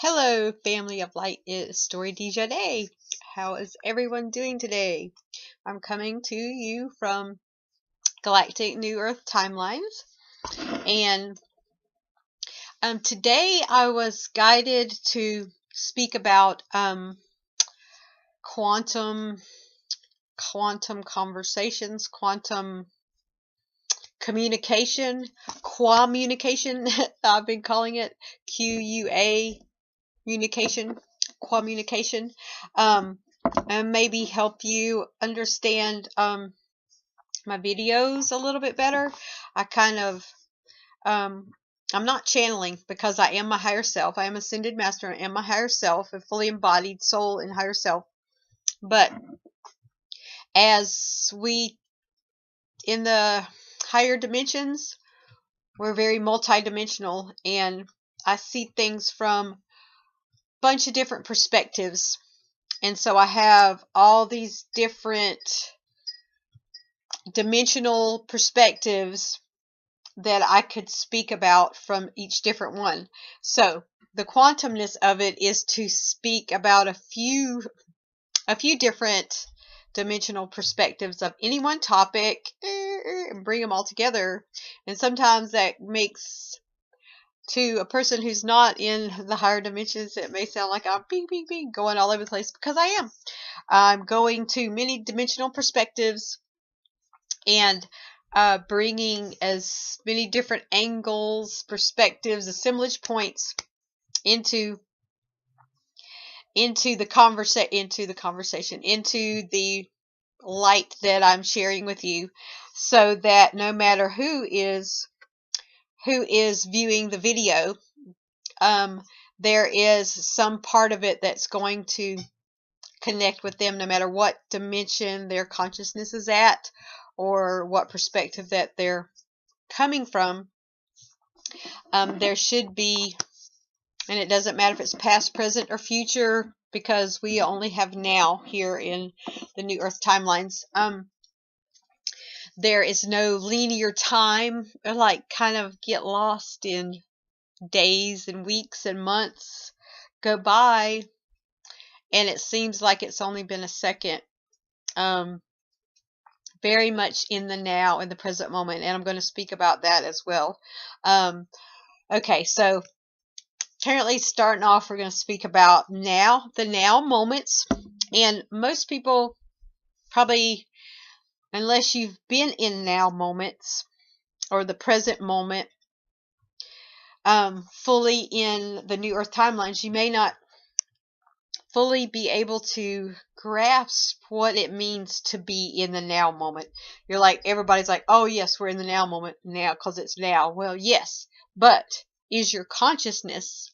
Hello, family of light. It's Story DJ Day. How is everyone doing today? I'm coming to you from Galactic New Earth Timelines, and today I was guided to speak about quantum conversations, quantum communication, I've been calling it QUA. Communication, and maybe help you understand my videos a little bit better. I'm not channeling because I am my higher self. I am ascended master. I am my higher self, a fully embodied soul and higher self. But as we in the higher dimensions, we're very multidimensional, and I see things from bunch of different perspectives, and so I have all these different dimensional perspectives that I could speak about from each different one. So the quantumness of it is to speak about a few different dimensional perspectives of any one topic and bring them all together. And sometimes that makes, to a person who's not in the higher dimensions, it may sound like I'm bing going all over the place, because I am. I'm going to many dimensional perspectives and bringing as many different angles, perspectives, assemblage points into the conversation, into the light that I'm sharing with you, so that no matter who is viewing the video, there is some part of it that's going to connect with them, no matter what dimension their consciousness is at or what perspective that they're coming from. There should be, and it doesn't matter if it's past, present, or future, because we only have now here in the New Earth timelines. There is no linear time, or like kind of get lost in days and weeks and months go by, and it seems like it's only been a second. Very much in the now, in the present moment, and I'm going to speak about that as well. Okay, so currently starting off, we're going to speak about the now moments. And most people probably, unless you've been in now moments or the present moment fully in the New Earth timelines, you may not fully be able to grasp what it means to be in the now moment. You're like, everybody's like, oh yes, we're in the now moment now because it's now. Well, yes, but is your consciousness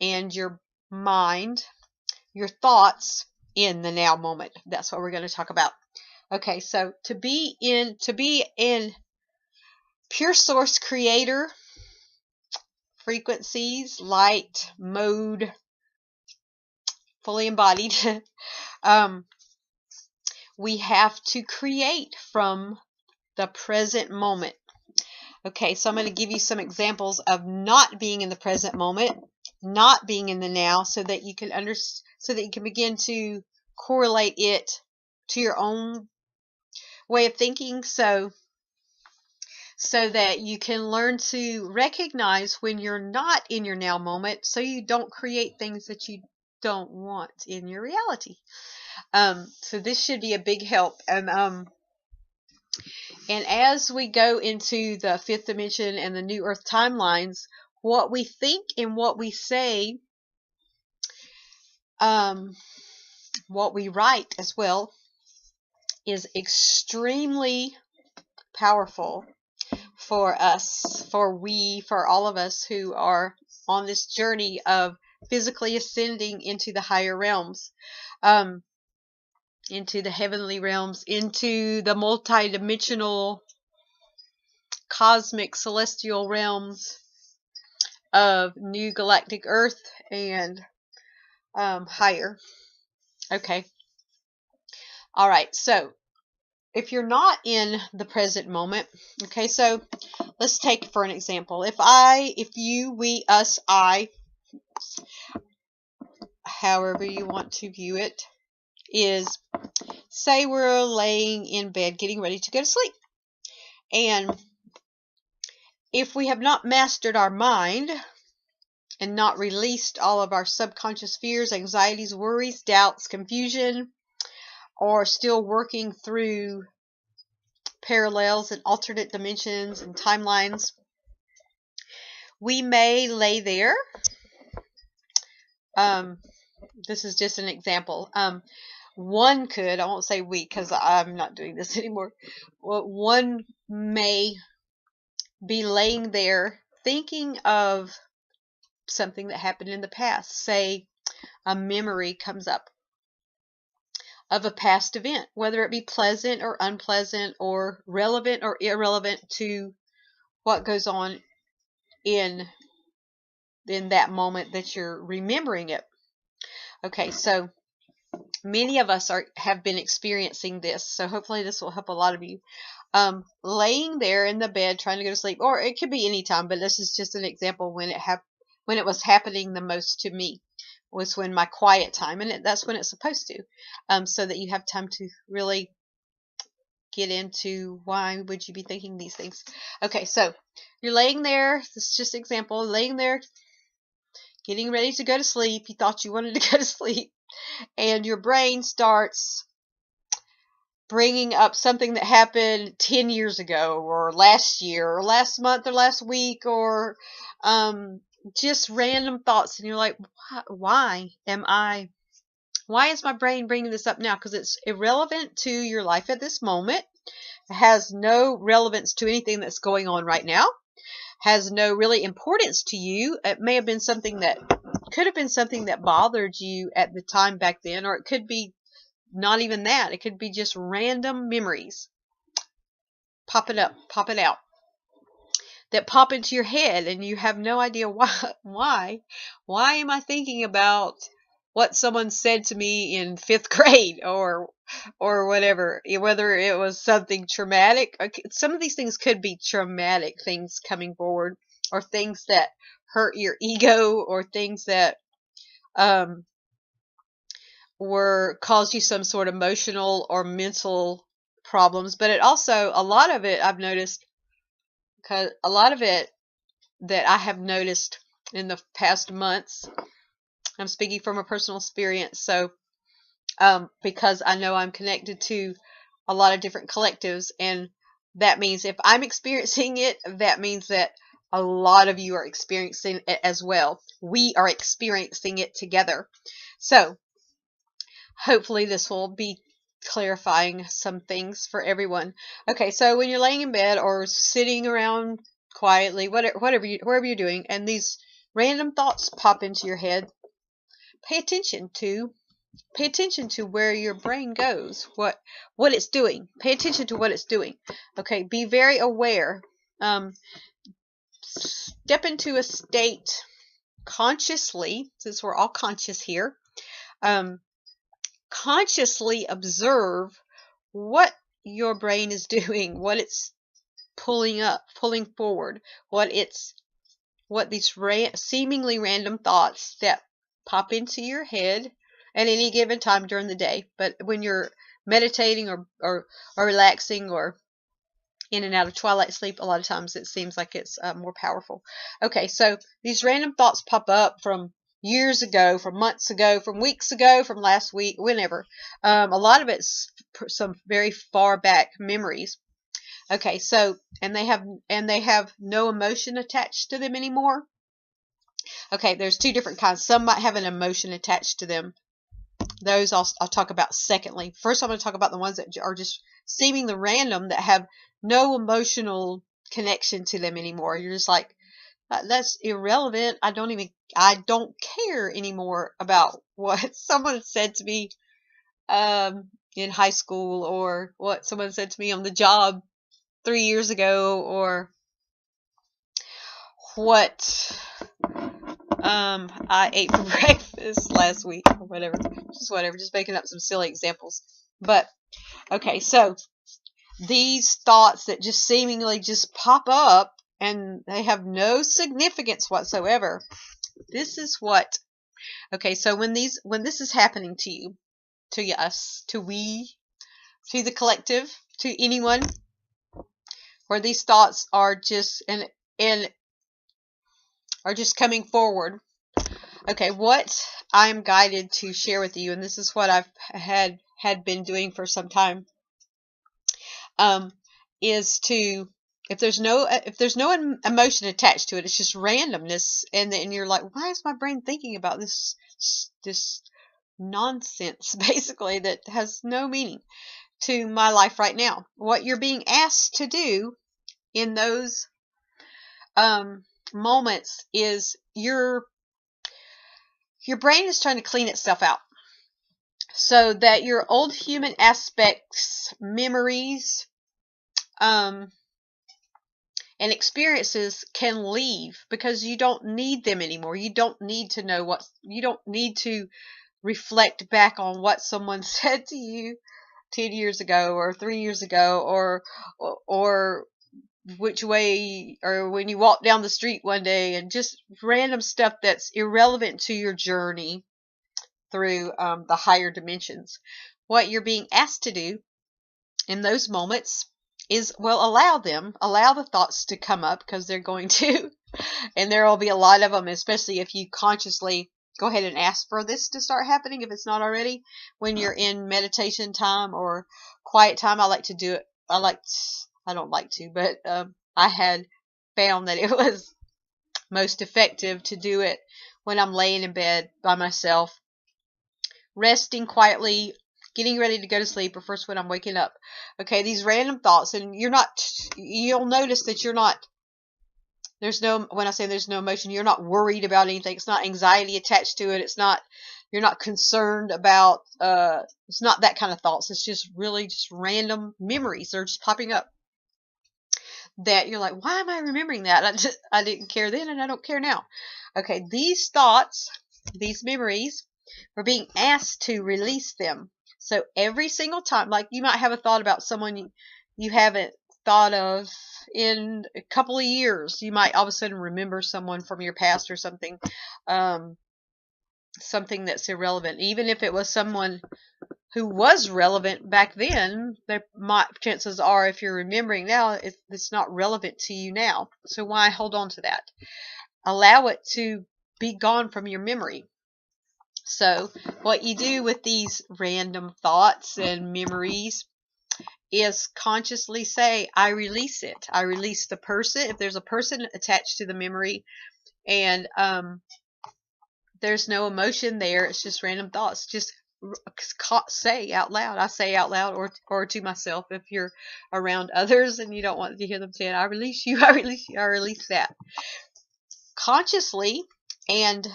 and your mind, your thoughts, in the now moment? That's what we're going to talk about. Okay, so to be in pure source creator frequencies, light, mode, fully embodied, we have to create from the present moment. Okay, so I'm going to give you some examples of not being in the present moment, not being in the now, so that you can begin to correlate it to your own way of thinking, so that you can learn to recognize when you're not in your now moment, so you don't create things that you don't want in your reality. So this should be a big help. And as we go into the fifth dimension and the New Earth timelines, what we think and what we say, what we write as well, is extremely powerful for us, for all of us who are on this journey of physically ascending into the higher realms, into the heavenly realms, into the multidimensional cosmic celestial realms of New Galactic Earth and higher. Okay. All right. So if you're not in the present moment, okay, so let's take for an example. If you, we, us, I however you want to view it, is say we're laying in bed getting ready to go to sleep. And if we have not mastered our mind and not released all of our subconscious fears, anxieties, worries, doubts, confusion, or still working through parallels and alternate dimensions and timelines, we may lay there. This is just an example. One could, I won't say we because I'm not doing this anymore. Well, one may be laying there thinking of something that happened in the past. Say a memory comes up of a past event, whether it be pleasant or unpleasant or relevant or irrelevant to what goes on in that moment that you're remembering it. Okay, so many of us have been experiencing this, so hopefully this will help a lot of you. Laying there in the bed trying to go to sleep, or it could be any time, but this is just an example when it was happening the most to me was when my quiet time, and that's when it's supposed to, so that you have time to really get into why would you be thinking these things. Okay, so you're laying there, this is just an example, laying there getting ready to go to sleep. You thought you wanted to go to sleep, and your brain starts bringing up something that happened 10 years ago or last year or last month or last week, or just random thoughts, and you're like, why is my brain bringing this up now? Because it's irrelevant to your life at this moment. It has no relevance to anything that's going on right now. Has no really importance to you. It may have been something that could have been something that bothered you at the time back then, or it could be not even that. It could be just random memories popping up, popping out, that pop into your head, and you have no idea why am I thinking about what someone said to me in 5th grade or whatever, whether it was something traumatic. Some of these things could be traumatic things coming forward, or things that hurt your ego, or things that caused you some sort of emotional or mental problems. But it also, a lot of it I've noticed, because a lot of it that I have noticed in the past months, I'm speaking from a personal experience, so because I know I'm connected to a lot of different collectives, and that means if I'm experiencing it, that means that a lot of you are experiencing it as well. We are experiencing it together. So hopefully this will be clarifying some things for everyone. Okay, so when you're laying in bed or sitting around quietly, wherever you're doing, and these random thoughts pop into your head, pay attention to where your brain goes, what it's doing. Pay attention to what it's doing. Okay, be very aware. Step into a state consciously, since we're all conscious here. Consciously observe what your brain is doing, what it's pulling up, pulling forward, what these seemingly random thoughts that pop into your head at any given time during the day. But when you're meditating or relaxing or in and out of twilight sleep, a lot of times it seems like it's more powerful. Okay, so these random thoughts pop up from years ago, from months ago, from weeks ago, from last week, whenever. A lot of it's some very far back memories. Okay, so and they have no emotion attached to them anymore. Okay, there's two different kinds. Some might have an emotion attached to them. Those I'll talk about secondly. First, I'm going to talk about the ones that are just seemingly random, that have no emotional connection to them anymore. You're just like, that's irrelevant. I don't care anymore about what someone said to me in high school, or what someone said to me on the job 3 years ago, or what I ate for breakfast last week, or whatever. Just making up some silly examples. But okay, so these thoughts that just seemingly just pop up and they have no significance whatsoever, This is what, okay, so when this is happening to you, to us, to we, to the collective, to anyone, where these thoughts are just and are just coming forward. Okay, what I'm guided to share with you, and this is what I've had been doing for some time, is to, if there's no emotion attached to it, it's just randomness, and then you're like, why is my brain thinking about this nonsense, basically, that has no meaning to my life right now? What you're being asked to do in those moments is your brain is trying to clean itself out so that your old human aspects, memories, and experiences can leave, because you don't need them anymore. You don't need to know you don't need to reflect back on what someone said to you 10 years ago or 3 years ago, or which way, or when you walk down the street one day, and just random stuff that's irrelevant to your journey through the higher dimensions. What you're being asked to do in those moments is, well, allow the thoughts to come up, because they're going to, and there will be a lot of them, especially if you consciously go ahead and ask for this to start happening, if it's not already, when you're in meditation time or quiet time. I like to do it. I don't like to, but I had found that it was most effective to do it when I'm laying in bed by myself, resting quietly, getting ready to go to sleep, or first when I'm waking up. Okay, these random thoughts, and you'll notice that you're not, when I say there's no emotion, you're not worried about anything. It's not anxiety attached to it. You're not concerned about, it's not that kind of thoughts. It's just really just random memories. They're just popping up that you're like, why am I remembering that? I didn't care then, and I don't care now. Okay, these thoughts, these memories, we're being asked to release them. So every single time, like you might have a thought about someone you haven't thought of in a couple of years. You might all of a sudden remember someone from your past or something, something that's irrelevant. Even if it was someone who was relevant back then, chances are, if you're remembering now, it's not relevant to you now. So why hold on to that? Allow it to be gone from your memory. So what you do with these random thoughts and memories is consciously say, I release it. I release the person. If there's a person attached to the memory, and there's no emotion there, it's just random thoughts. Just say out loud. I say out loud, or to myself, if you're around others and you don't want to hear them saying, I release you, I release you, I release that. Consciously and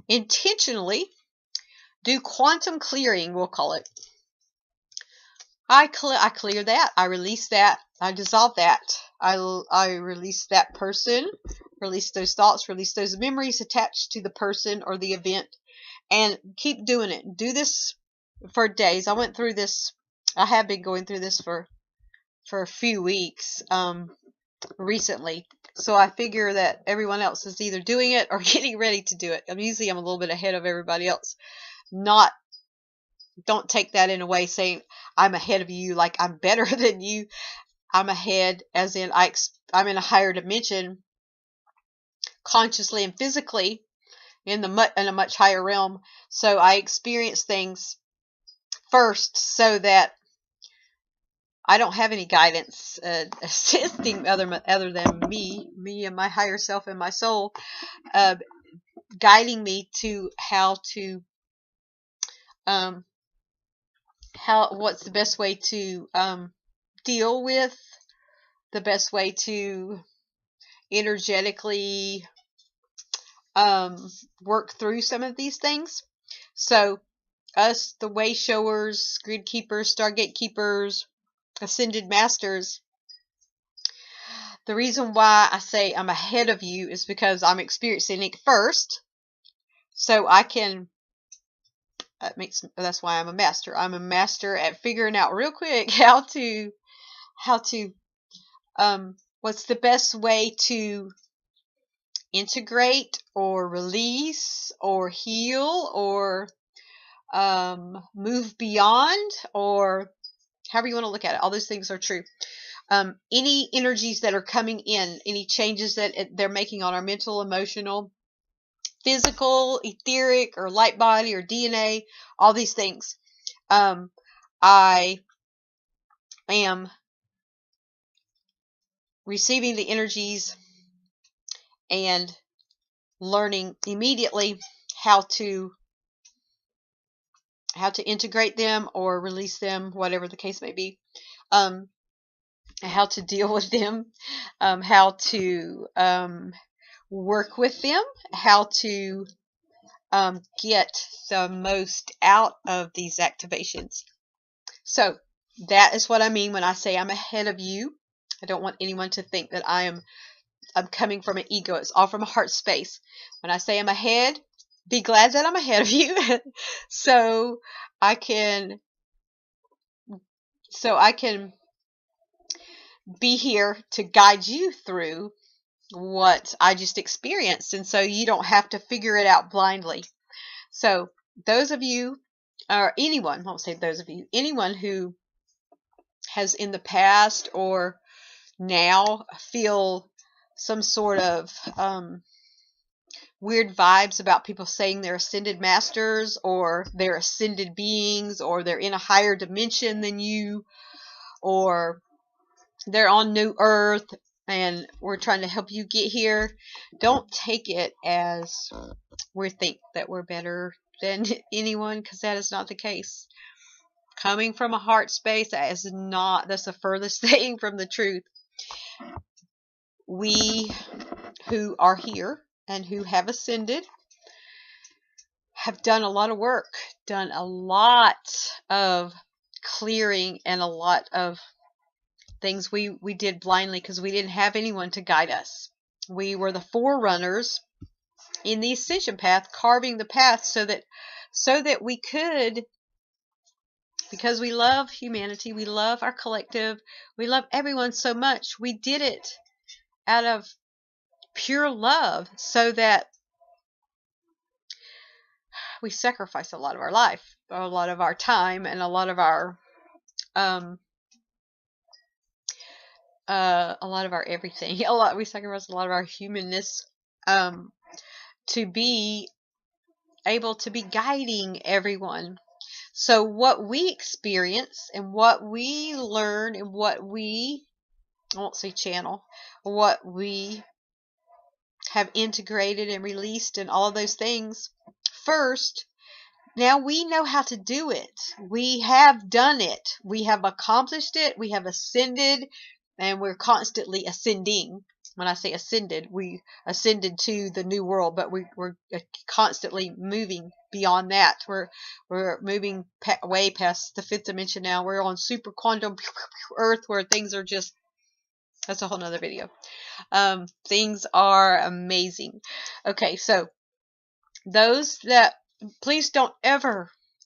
intentionally do quantum clearing, we'll call it. I clear that. I release that. I dissolve that. I release that person, release those thoughts, release those memories attached to the person or the event, and keep doing it. Do this for days. I went through this. I have been going through this for a few weeks recently. So I figure that everyone else is either doing it or getting ready to do it. I'm a little bit ahead of everybody else. Don't take that in a way saying I'm ahead of you, like I'm better than you. I'm ahead as in I'm in a higher dimension, consciously and physically, in a much higher realm. So I experience things first, so that I don't have any guidance assisting other than me and my higher self and my soul, guiding me to what's the best way to deal with, the best way to energetically work through some of these things. So us, the way showers, grid keepers, stargate keepers, ascended masters, the reason why I say I'm ahead of you is because I'm experiencing it first, so I can that's why I'm a master. I'm a master at figuring out real quick how to what's the best way to integrate or release or heal or move beyond, or however you want to look at it. All those things are true. Any energies that are coming in, any changes that they're making on our mental, emotional, physical, etheric, or light body, or DNA, all these things. I am receiving the energies and learning immediately how to integrate them or release them, whatever the case may be. How to deal with them, how to work with them, how to get the most out of these activations. So that is what I mean when I say I'm ahead of you. I don't want anyone to think that I'm coming from an ego. It's all from a heart space. When I say I'm ahead, be glad that I'm ahead of you, so I can be here to guide you through what I just experienced, and so you don't have to figure it out blindly. So those of you, or anyone, I won't say those of you, anyone who has in the past or now feel some sort of weird vibes about people saying they're ascended masters or they're ascended beings or they're in a higher dimension than you or they're on New Earth and we're trying to help you get here, don't take it as we think that we're better than anyone, because that is not the case. Coming from a heart space, that's the furthest thing from the truth. We who are here and who have ascended have done a lot of work, done a lot of clearing, and a lot of things we did blindly because we didn't have anyone to guide us. We were the forerunners in the ascension path, carving the path so that we could, because we love humanity, we love our collective, we love everyone so much, we did it out of pure love, so that we sacrifice a lot of our life, a lot of our time, and a lot of our everything. We sacrifice a lot of our humanness to be able to be guiding everyone. So what we experience and what we learn and what we, I won't say channel, what we have integrated and released and all of those things, first, now we know how to do it. We have done it. We have accomplished it. We have ascended, and we're constantly ascending. When I say ascended, we ascended to the new world, but we're constantly moving beyond that. We're moving way past the fifth dimension now. We're on super quantum Earth, where things are just, that's a whole nother video. Things are amazing. Okay, so those that, please don't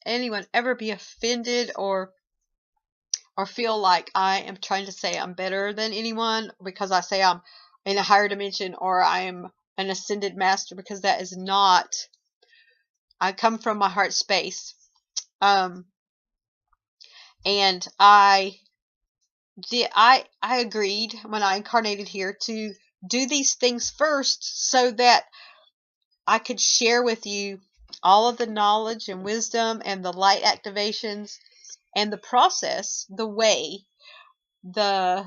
anyone ever be offended or feel like I am trying to say I'm better than anyone because I say I'm in a higher dimension or I am an ascended master, because that is not. I come from my heart space, and I agreed when I incarnated here to do these things first so that I could share with you all of the knowledge and wisdom and the light activations and the process, the way, the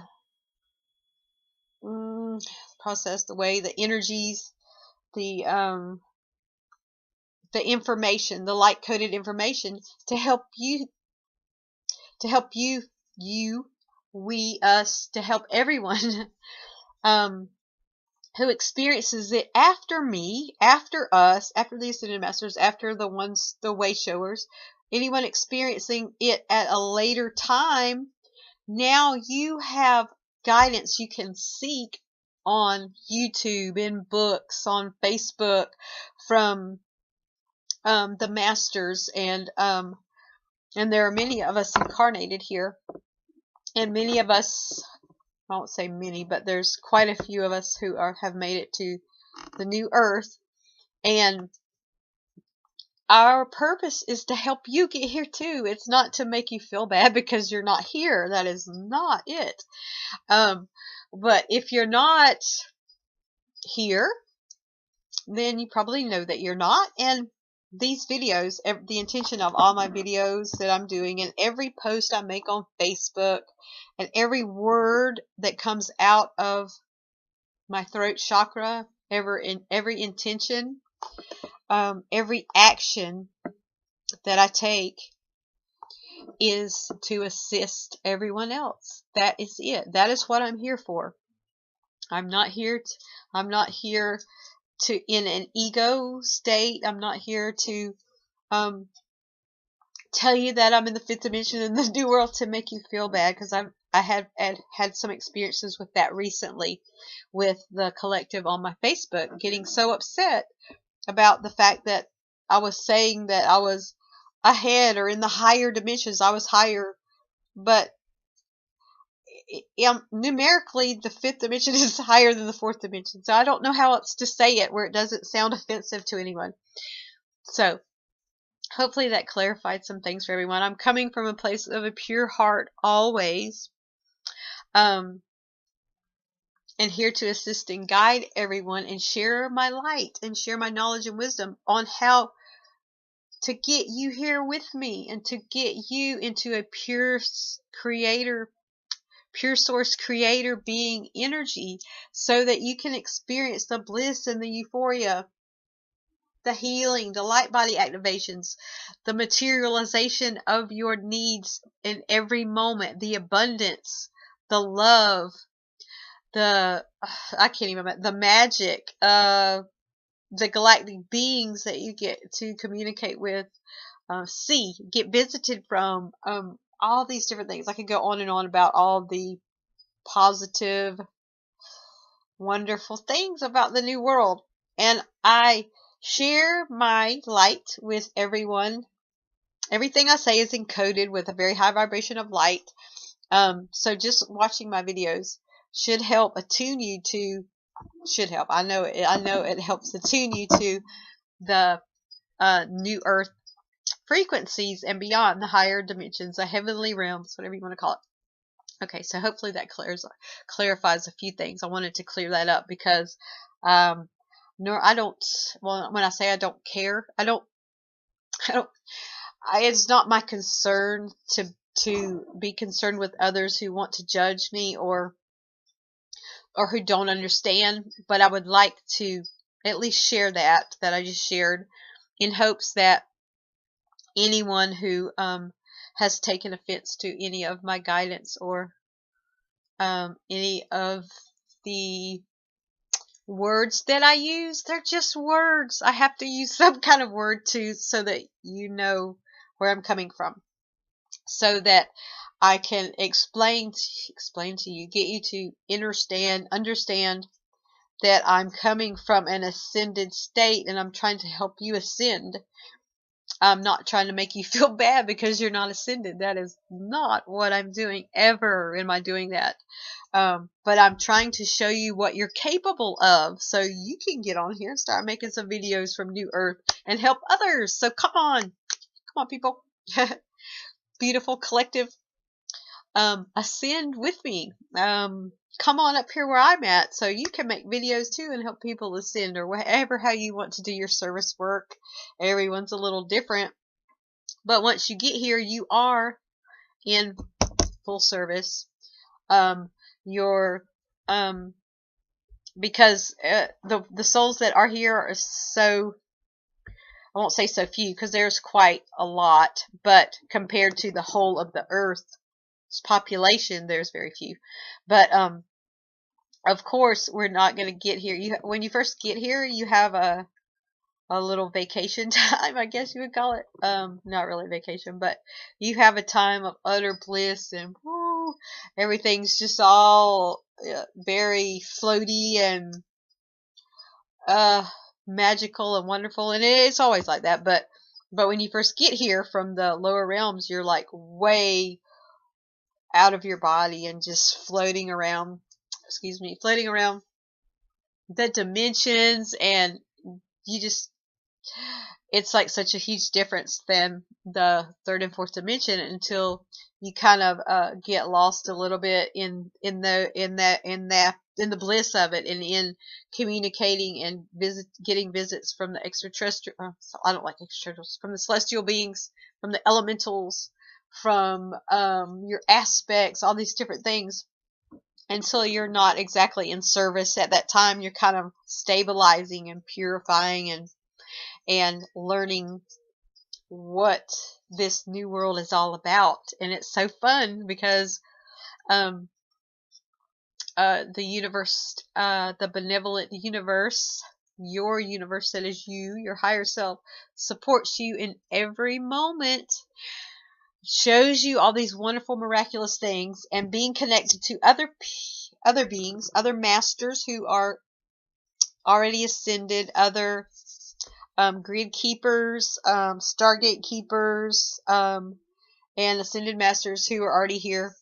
process, the way, the energies, the information, the light coded information to help you, we, us, to help everyone who experiences it after me, after us, after the Ascended Masters, after the way showers, anyone experiencing it at a later time. Now you have guidance you can seek on YouTube, in books, on Facebook, from the masters, and there are many of us incarnated here, and many of us, I won't say many, but there's quite a few of us who have made it to the new earth, and our purpose is to help you get here too. It's not to make you feel bad because you're not here. That is not it. But if you're not here, then you probably know that you're not. And these videos, the intention of all my videos that I'm doing, and every post I make on Facebook, and every word that comes out of my throat chakra, every intention, every action that I take is to assist everyone else. That is it. That is what I'm here for. I'm not here to in an ego state. I'm not here to tell you that I'm in the fifth dimension in the new world to make you feel bad, because I have had some experiences with that recently, with the collective on my Facebook getting so upset about the fact that I was saying that I was ahead, or in the higher dimensions I was higher, but numerically the fifth dimension is higher than the fourth dimension. So I don't know how else to say it where it doesn't sound offensive to anyone. So hopefully that clarified some things for everyone. I'm coming from a place of a pure heart always, and here to assist and guide everyone and share my light and share my knowledge and wisdom on how to get you here with me, and to get you into a pure source creator being energy, so that you can experience the bliss and the euphoria, the healing, the light body activations, the materialization of your needs in every moment, the abundance, the love, the magic, the galactic beings that you get to communicate with, get visited from, all these different things. I could go on and on about all the positive, wonderful things about the new world. And I share my light with everyone. Everything I say is encoded with a very high vibration of light. So just watching my videos should help attune you to, I know it helps attune you to the new earth frequencies and beyond, the higher dimensions, the heavenly realms, whatever you want to call it. Okay, so hopefully that clarifies a few things. I wanted to clear that up because I don't, well, when I say I don't care, it's not my concern to be concerned with others who want to judge me or who don't understand, but I would like to at least share that I just shared, in hopes that anyone who has taken offense to any of my guidance, or any of the words that I use, they're just words. I have to use some kind of word so that you know where I'm coming from, so that I can explain to you, get you to understand that I'm coming from an ascended state, and I'm trying to help you ascend. I'm not trying to make you feel bad because you're not ascended. That is not what I'm doing. Ever am I doing that. But I'm trying to show you what you're capable of, so you can get on here and start making some videos from New Earth and help others. So come on people. Beautiful collective, ascend with me. Come on up here where I'm at, so you can make videos too and help people ascend, or whatever, how you want to do your service work. Everyone's a little different, but once you get here, you are in full service. Because the souls that are here are so, I won't say so few, because there's quite a lot, but compared to the whole of the Earth's population, there's very few. But of course, we're not going to get here. When you first get here, you have a little vacation time, I guess you would call it. Not really vacation, but you have a time of utter bliss, and woo, everything's just all very floaty and magical and wonderful, and it's always like that. But when you first get here from the lower realms, you're like way out of your body and just floating around the dimensions, and you just, it's like such a huge difference than the third and fourth dimension until you kind of get lost a little bit in the bliss of it, and in communicating and getting visits from the extraterrestrial. I don't like extraterrestrials, from the celestial beings, from the elementals, from your aspects, all these different things. Until you're not exactly in service at that time, you're kind of stabilizing and purifying and learning what this new world is all about. And it's so fun because the universe, the benevolent universe, your universe that is you, your higher self, supports you in every moment, shows you all these wonderful, miraculous things, and being connected to other beings, other masters who are already ascended, other grid keepers, Stargate keepers, and ascended masters who are already here.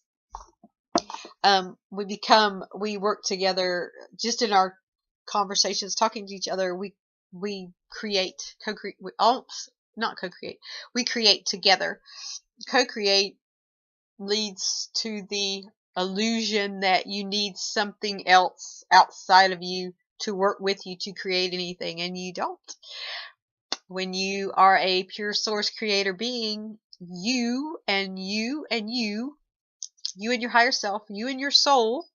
We work together just in our conversations, talking to each other. We create, co-create, not co-create, we create together. Co-create leads to the illusion that you need something else outside of you to work with you to create anything, and you don't. When you are a pure source creator being, you and you and you and your higher self, you and your soul,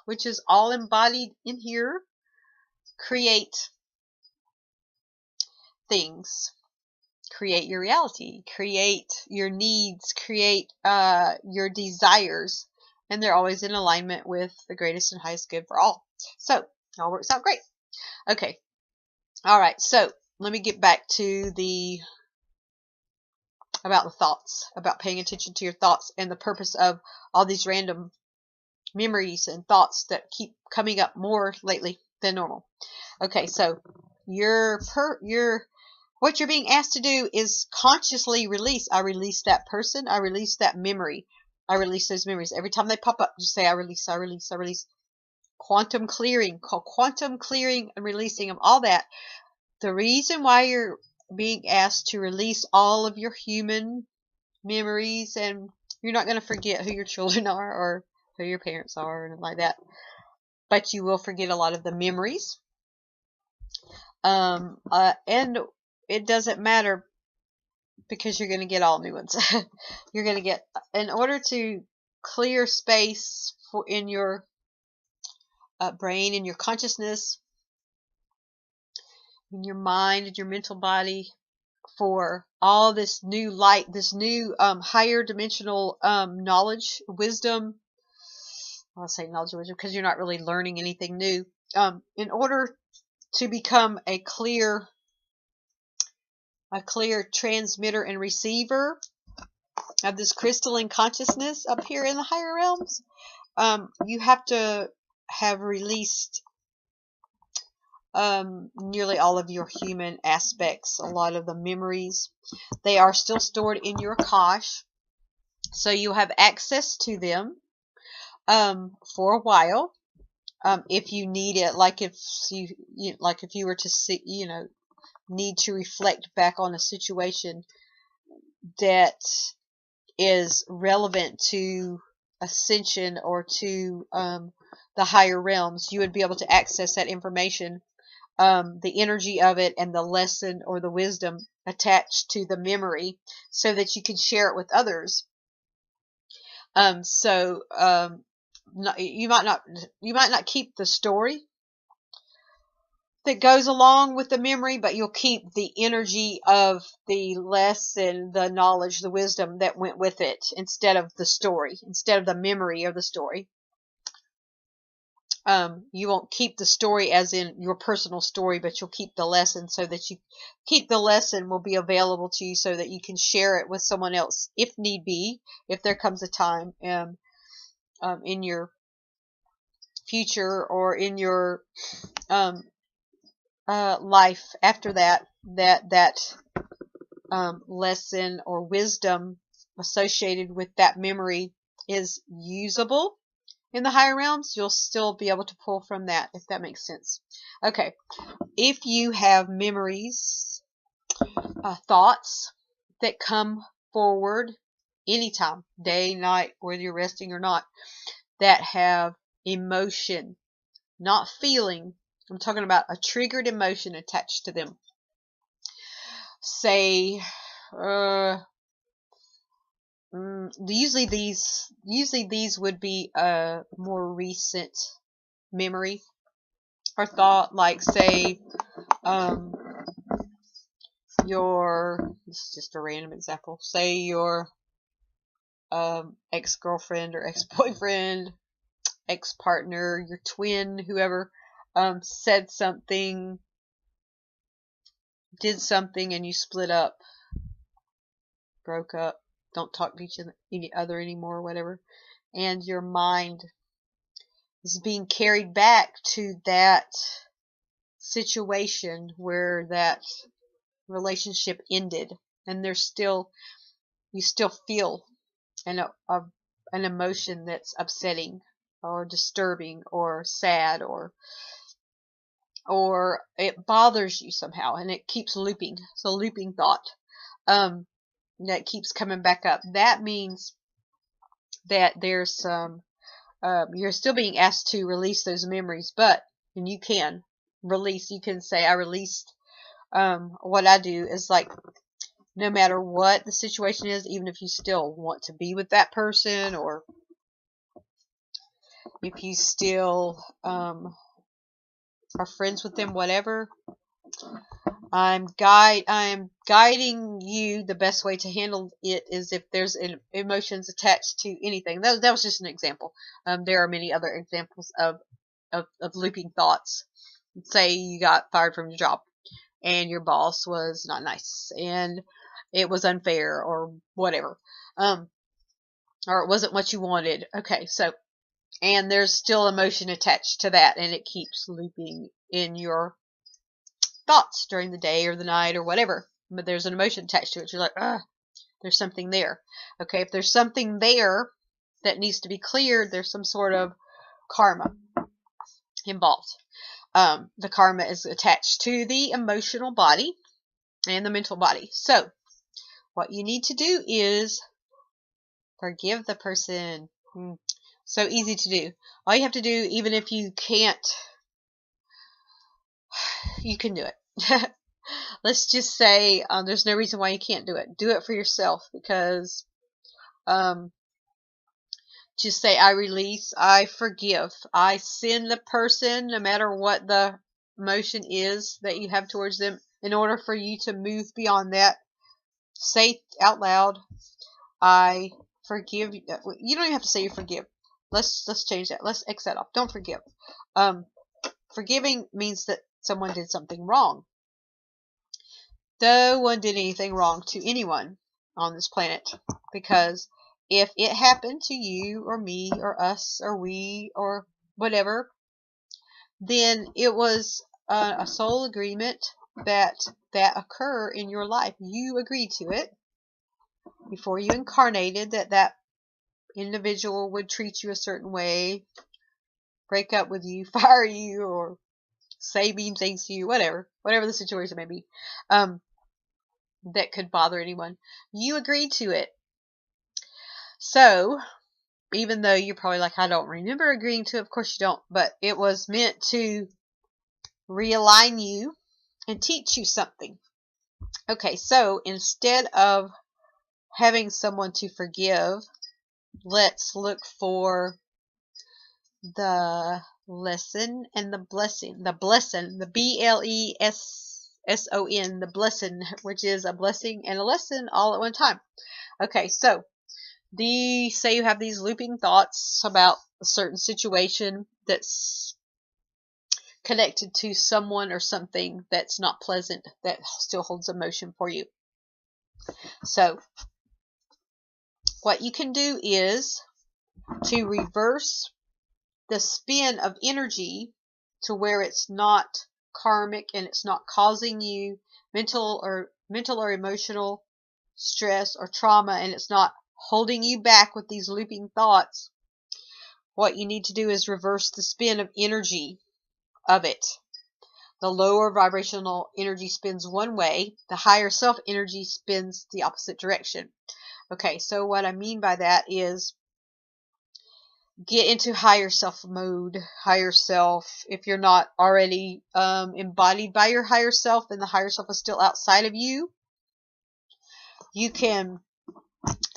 which is all embodied in here, create things. Create your reality, create your needs, create your desires, and they're always in alignment with the greatest and highest good for all. So it all works out great. Okay, all right. So let me get back to about the thoughts, about paying attention to your thoughts, and the purpose of all these random memories and thoughts that keep coming up more lately than normal. Okay, so what you're being asked to do is consciously release. I release that person. I release that memory. I release those memories. Every time they pop up, just say, I release, I release, I release. Quantum clearing, called quantum clearing and releasing of all that. The reason why you're being asked to release all of your human memories, and you're not going to forget who your children are or who your parents are and like that, but you will forget a lot of the memories. And it doesn't matter, because you're going to get all new ones. You're going to get, in order to clear space in your brain, in your consciousness, in your mind, in your mental body, for all this new light, this new higher dimensional knowledge, wisdom. I'll say knowledge and wisdom because you're not really learning anything new. In order to become a clear transmitter and receiver of this crystalline consciousness up here in the higher realms, you have to have released nearly all of your human aspects, a lot of the memories. They are still stored in your Akash, so you have access to them for a while, if you need it. Like if you were to see, need to reflect back on a situation that is relevant to ascension or to the higher realms, you would be able to access that information, the energy of it and the lesson or the wisdom attached to the memory, so that you can share it with others. You might not keep the story that goes along with the memory, but you'll keep the energy of the lesson, the knowledge, the wisdom that went with it, instead of the story, instead of the memory of the story. You won't keep the story as in your personal story, but you'll keep the lesson, so that you keep the lesson will be available to you, so that you can share it with someone else if need be, if there comes a time in your future or in your life after that lesson or wisdom associated with that memory is usable in the higher realms, you'll still be able to pull from that, if that makes sense. Okay, if you have memories, thoughts that come forward anytime, day, night, whether you're resting or not, that have emotion, not feeling. I'm talking about a triggered emotion attached to them. Say, usually these would be a more recent memory or thought, like say, this is just a random example. Say your ex-girlfriend or ex-boyfriend, ex-partner, your twin, whoever, said something, did something, and you split up, broke up, don't talk to each other anymore, whatever, and your mind is being carried back to that situation where that relationship ended, and you still feel an emotion that's upsetting or disturbing or sad, or it bothers you somehow, and it keeps looping. It's a looping thought that keeps coming back up. That means that there's some you're still being asked to release those memories, and you can release. You can say, I released. What I do is, like, no matter what the situation is, even if you still want to be with that person, or if you still are friends with them, whatever, I am guiding you. The best way to handle it is if there's emotions attached to anything. That was just an example. There are many other examples of looping thoughts. Say you got fired from your job, and your boss was not nice, and it was unfair, or whatever, or it wasn't what you wanted. Okay, so, and there's still emotion attached to that, and it keeps looping in your thoughts during the day or the night or whatever, but there's an emotion attached to it. You're like, there's something there. Okay, if there's something there that needs to be cleared, there's some sort of karma involved. The karma is attached to the emotional body and the mental body. So what you need to do is forgive the person. So easy to do. All you have to do, even if you can't, you can do it. Let's just say there's no reason why you can't do it. Do it for yourself, because just say, I release, I forgive, I send the person, no matter what the emotion is that you have towards them. In order for you to move beyond that, say out loud, I forgive you. You don't even have to say you forgive. Let's change that. Let's X that off. Don't forgive. Forgiving means that someone did something wrong. No one did anything wrong to anyone on this planet, because if it happened to you or me or us or we or whatever, then it was a soul agreement that occur in your life. You agreed to it before you incarnated, that individual would treat you a certain way, break up with you, fire you, or say mean things to you, whatever the situation may be, that could bother anyone. You agreed to it. So even though you're probably like, I don't remember agreeing to it, of course you don't, but it was meant to realign you and teach you something. Okay, so instead of having someone to forgive, let's look for the lesson and the blessing. The blessing, the BLESSON, the blessing, which is a blessing and a lesson all at one time. Okay, so say you have these looping thoughts about a certain situation that's connected to someone or something that's not pleasant, that still holds emotion for you. So what you can do is to reverse the spin of energy to where it's not karmic and it's not causing you mental or emotional stress or trauma, and it's not holding you back with these looping thoughts. what you need to do is reverse the spin of energy of it. The lower vibrational energy spins one way, the higher self energy spins the opposite direction. Okay, so what I mean by that is get into higher self mode, higher self. If you're not already embodied by your higher self and the higher self is still outside of you, you can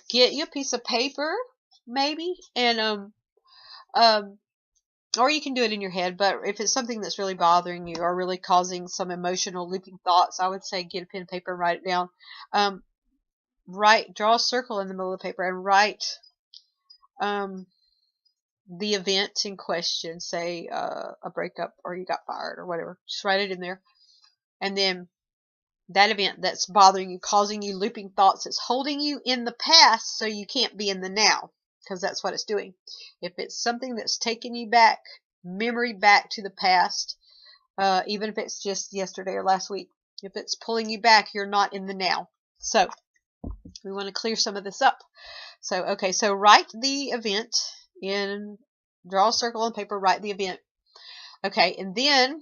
get you a piece of paper maybe, and or you can do it in your head, but if it's something that's really bothering you or really causing some emotional looping thoughts, I would say get a pen and paper and write it down. Draw a circle in the middle of the paper and write the event in question, say a breakup or you got fired or whatever. Just write it in there. And then that event that's bothering you, causing you looping thoughts, it's holding you in the past so you can't be in the now, because that's what it's doing. If it's something that's taking you back, memory back to the past, even if it's just yesterday or last week, if it's pulling you back, you're not in the now. So we want to clear some of this up. So, okay, so write the event draw a circle on paper, write the event. Okay, and then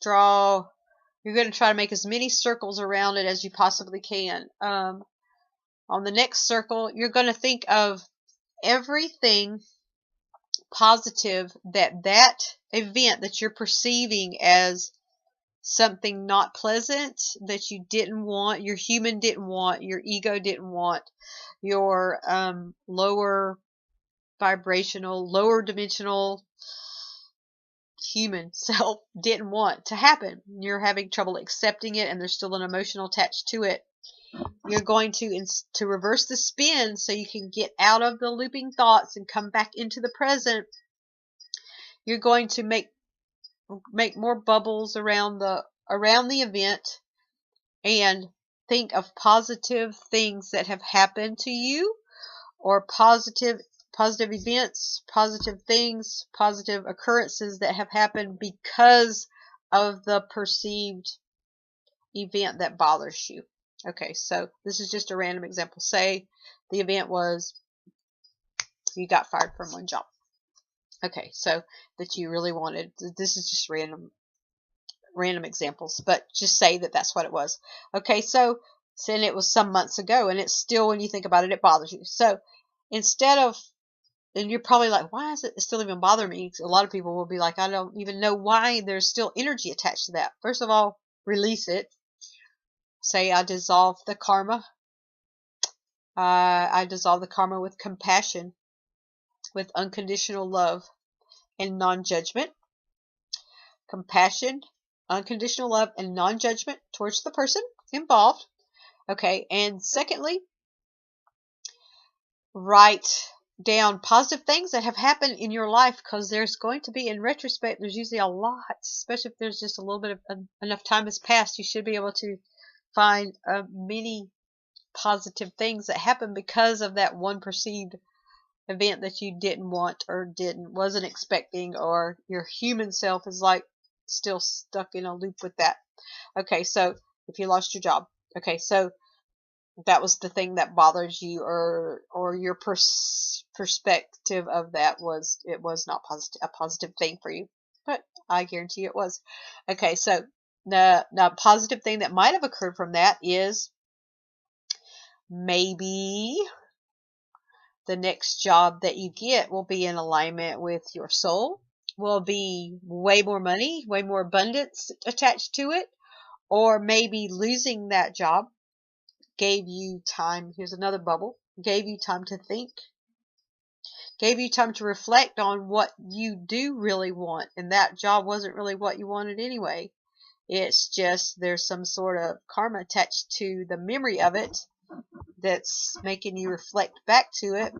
you're going to try to make as many circles around it as you possibly can. On the next circle, you're going to think of everything positive that event that you're perceiving as something not pleasant, that you didn't want, your human didn't want, your ego didn't want, your lower vibrational, lower dimensional human self didn't want to happen. You're having trouble accepting it and there's still an emotional attached to it. You're going to reverse the spin so you can get out of the looping thoughts and come back into the present. You're going to make more bubbles around the event and think of positive things that have happened to you, or positive events, positive things, positive occurrences that have happened because of the perceived event that bothers you. Okay, so this is just a random example. Say the event was you got fired from one job. Okay, so that you really wanted. This is just random examples, but just say that that's what it was. Okay, so saying it was some months ago, and it's still, when you think about it, it bothers you. So instead of, and you're probably like, why is it still even bother me? A lot of people will be like, I don't even know why there's still energy attached to that. First of all, release it. Say, I dissolve the karma. I dissolve the karma with compassion, with unconditional love and non-judgment. Compassion, unconditional love, and non-judgment towards the person involved. Okay, and secondly, write down positive things that have happened in your life, because there's going to be, in retrospect, there's usually a lot, especially if there's just a little bit of enough time has passed. You should be able to find many positive things that happened because of that one perceived event that you didn't want or wasn't expecting, or your human self is like still stuck in a loop with that. Okay, so if you lost your job, okay, so that was the thing that bothers you, or your perspective of that was, it was not a positive thing for you, but I guarantee you it was. Okay, so the positive thing that might have occurred from that is maybe the next job that you get will be in alignment with your soul, will be way more money, way more abundance attached to it, or maybe losing that job gave you time, here's another bubble, gave you time to think, gave you time to reflect on what you do really want, and that job wasn't really what you wanted anyway. It's just there's some sort of karma attached to the memory of it that's making you reflect back to it.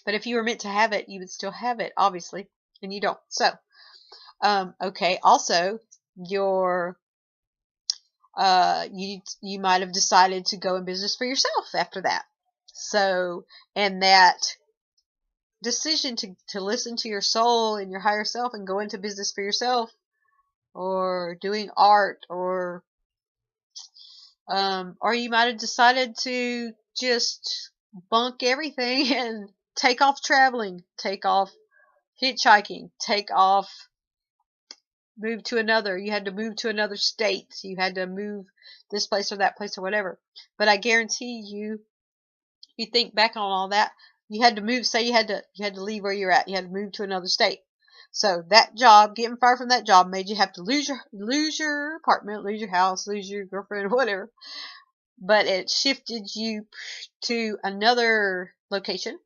But if you were meant to have it, you would still have it, obviously, and you don't. So, okay, also, your you might have decided to go in business for yourself after that. So, and that decision to listen to your soul and your higher self and go into business for yourself, or doing art, or you might have decided to just bunk everything and take off traveling, take off hitchhiking, take off, move to another. You had to move to another state. You had to move this place or that place or whatever. But I guarantee you, if you think back on all that, you had to move. Say you had to leave where you're at. You had to move to another state. So that job, getting fired from that job, made you have to lose your apartment, lose your house, lose your girlfriend, whatever. But it shifted you to another location.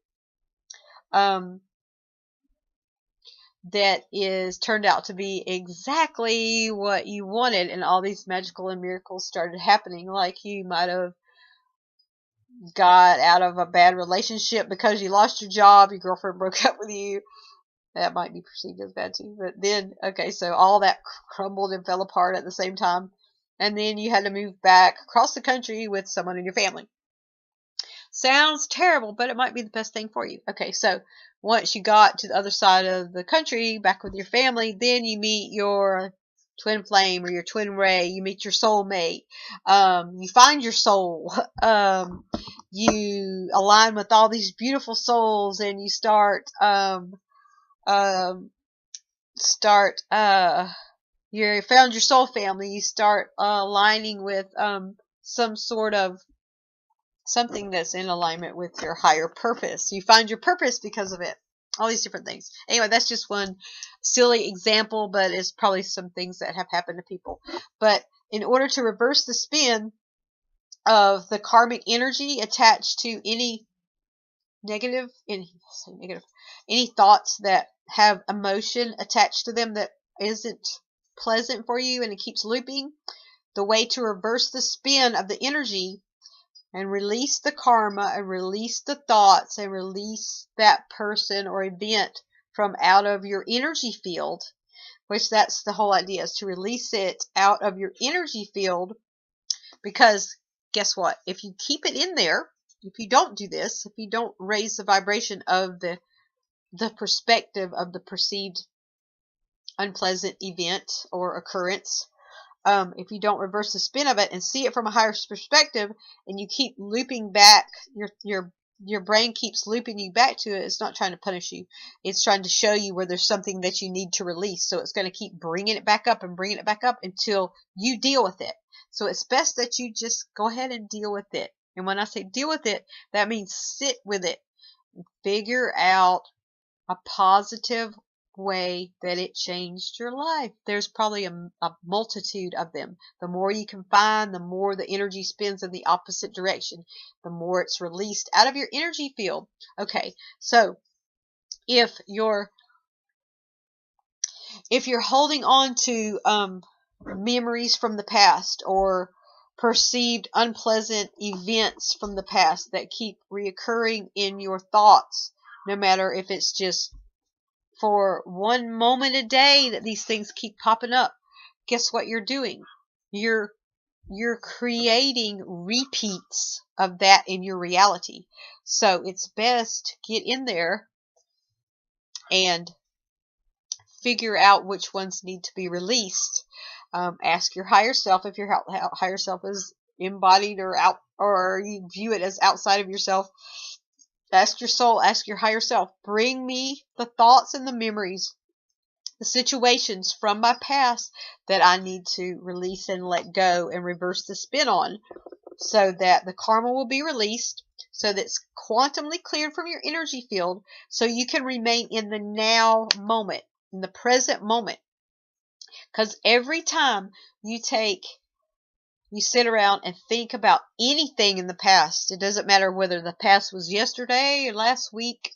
That is turned out to be exactly what you wanted, and all these magical and miracles started happening. Like you might have got out of a bad relationship because you lost your job, your girlfriend broke up with you. That might be perceived as bad too. But then, okay, so all that crumbled and fell apart at the same time. And then you had to move back across the country with someone in your family. Sounds terrible, but it might be the best thing for you. Okay, so once you got to the other side of the country, back with your family, then you meet your twin flame or your twin ray. You meet your soulmate. You find your soul. You align with all these beautiful souls, and you start you found your soul family. You start aligning with some sort of something that's in alignment with your higher purpose. You find your purpose because of it. All these different things. Anyway, that's just one silly example, but it's probably some things that have happened to people. But in order to reverse the spin of the karmic energy attached to any any thoughts that have emotion attached to them that isn't pleasant for you and it keeps looping, the way to reverse the spin of the energy and release the karma and release the thoughts and release that person or event from out of your energy field, which that's the whole idea, is to release it out of your energy field. Because guess what? If you keep it in there, if you don't do this, if you don't raise the vibration of the perspective of the perceived unpleasant event or occurrence, if you don't reverse the spin of it and see it from a higher perspective, and you keep looping back, your brain keeps looping you back to it. It's not trying to punish you. It's trying to show you where there's something that you need to release. So it's going to keep bringing it back up and bringing it back up until you deal with it. So it's best that you just go ahead and deal with it. And when I say deal with it, that means sit with it and figure out a positive way that it changed your life. There's probably a multitude of them. The more you can find, the more the energy spins in the opposite direction, the more it's released out of your energy field. Okay, so if you're holding on to memories from the past or perceived unpleasant events from the past that keep reoccurring in your thoughts, no matter if it's just for one moment a day that these things keep popping up, guess what you're doing? You're creating repeats of that in your reality. So it's best to get in there and figure out which ones need to be released. Ask your higher self, if your higher self is embodied or out, or you view it as outside of yourself. Ask your soul, ask your higher self, bring me the thoughts and the memories, the situations from my past that I need to release and let go and reverse the spin on, so that the karma will be released, so that it's quantumly cleared from your energy field, so you can remain in the now moment, in the present moment. Because every time you sit around and think about anything in the past. It doesn't matter whether the past was yesterday or last week,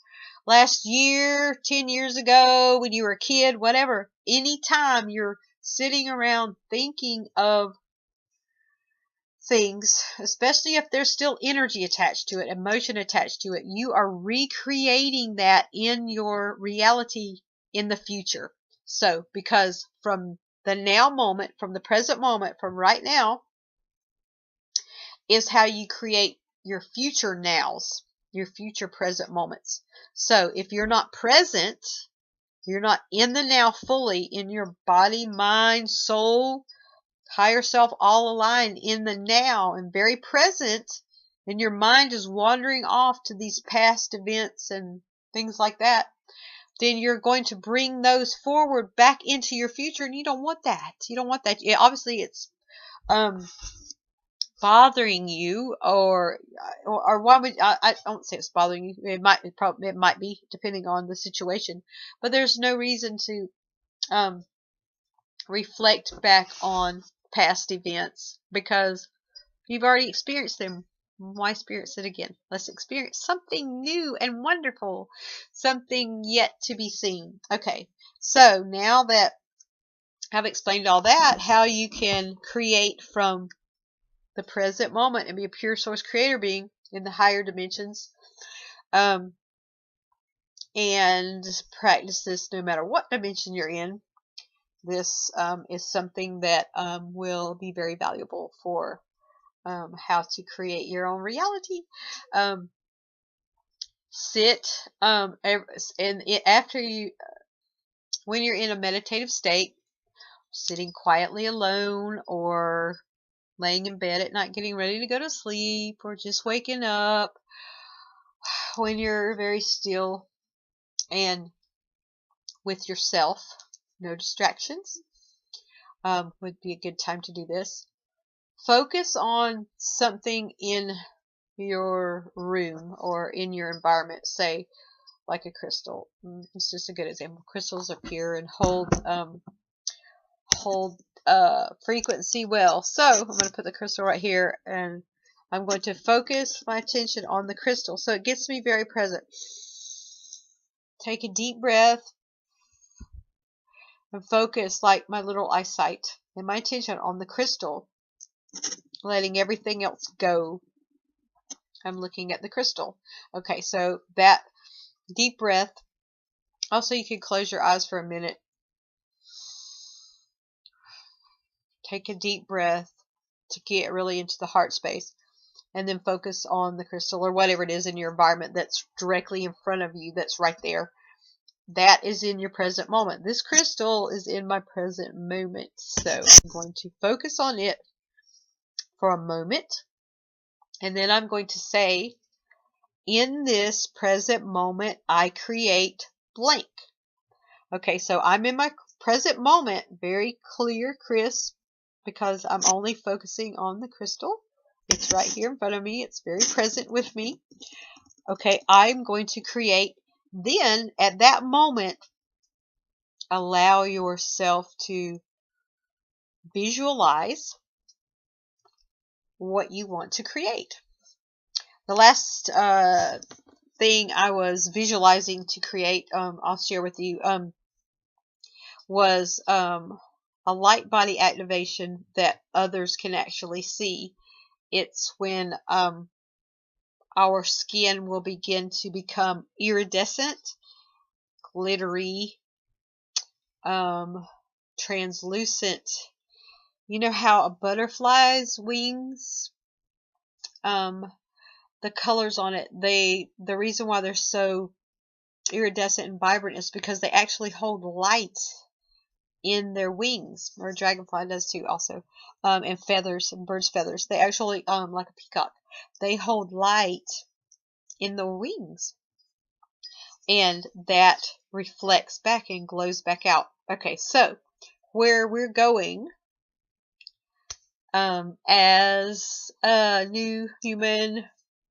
last year, 10 years ago, when you were a kid, whatever. Anytime you're sitting around thinking of things, especially if there's still energy attached to it, emotion attached to it, you are recreating that in your reality in the future. So, because from the now moment, from the present moment, from right now, is how you create your future nows, your future present moments. So if you're not present, you're not in the now fully, in your body, mind, soul, higher self, all aligned in the now and very present, and your mind is wandering off to these past events and things like that, then you're going to bring those forward back into your future, and you don't want that. You don't want that. Obviously, it's bothering you, or why would I don't say it's bothering you. It might be depending on the situation, but there's no reason to reflect back on past events because you've already experienced them. Why experience it again? Let's experience something new and wonderful, something yet to be seen. Okay, so now that I've explained all that, how you can create from the present moment and be a pure source creator being in the higher dimensions, and practice this no matter what dimension you're in. This is something that will be very valuable for how to create your own reality. Sit and after you, when you're in a meditative state, sitting quietly alone or laying in bed at night getting ready to go to sleep, or just waking up, when you're very still and with yourself, no distractions, would be a good time to do this. Focus on something in your room or in your environment, say like a crystal. It's just a good example. Crystals are pure and hold frequency well. So I'm going to put the crystal right here, and I'm going to focus my attention on the crystal so it gets me very present. Take a deep breath and focus like my little eyesight and my attention on the crystal, letting everything else go. I'm looking at the crystal. Okay, so that deep breath. Also, you can close your eyes for a minute. Take a deep breath to get really into the heart space, and then focus on the crystal or whatever it is in your environment that's directly in front of you, that's right there. That is in your present moment. This crystal is in my present moment. So I'm going to focus on it for a moment, and then I'm going to say, in this present moment, I create blank. Okay, so I'm in my present moment, very clear, crisp, because I'm only focusing on the crystal. It's right here in front of me. It's very present with me. Okay, I'm going to create. Then, at that moment, allow yourself to visualize what you want to create. The last thing I was visualizing to create, I'll share with you, was a light body activation that others can actually see. It's when our skin will begin to become iridescent, glittery, translucent. You know how a butterfly's wings, the colors on it, the reason why they're so iridescent and vibrant is because they actually hold light in their wings, or a dragonfly does too also, and feathers, and birds' feathers. They actually, like a peacock, they hold light in the wings, and that reflects back and glows back out. Okay, so where we're going as a new human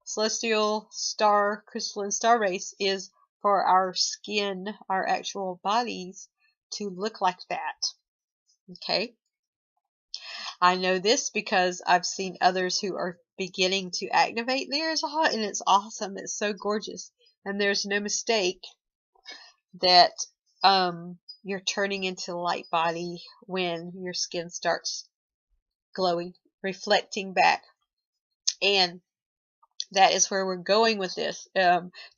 celestial star crystalline star race is for our skin, our actual bodies, to look like that. Okay, I know this because I've seen others who are beginning to activate theirs, and it's awesome. It's so gorgeous, and there's no mistake that you're turning into a light body when your skin starts glowing, reflecting back. And that is where we're going with this.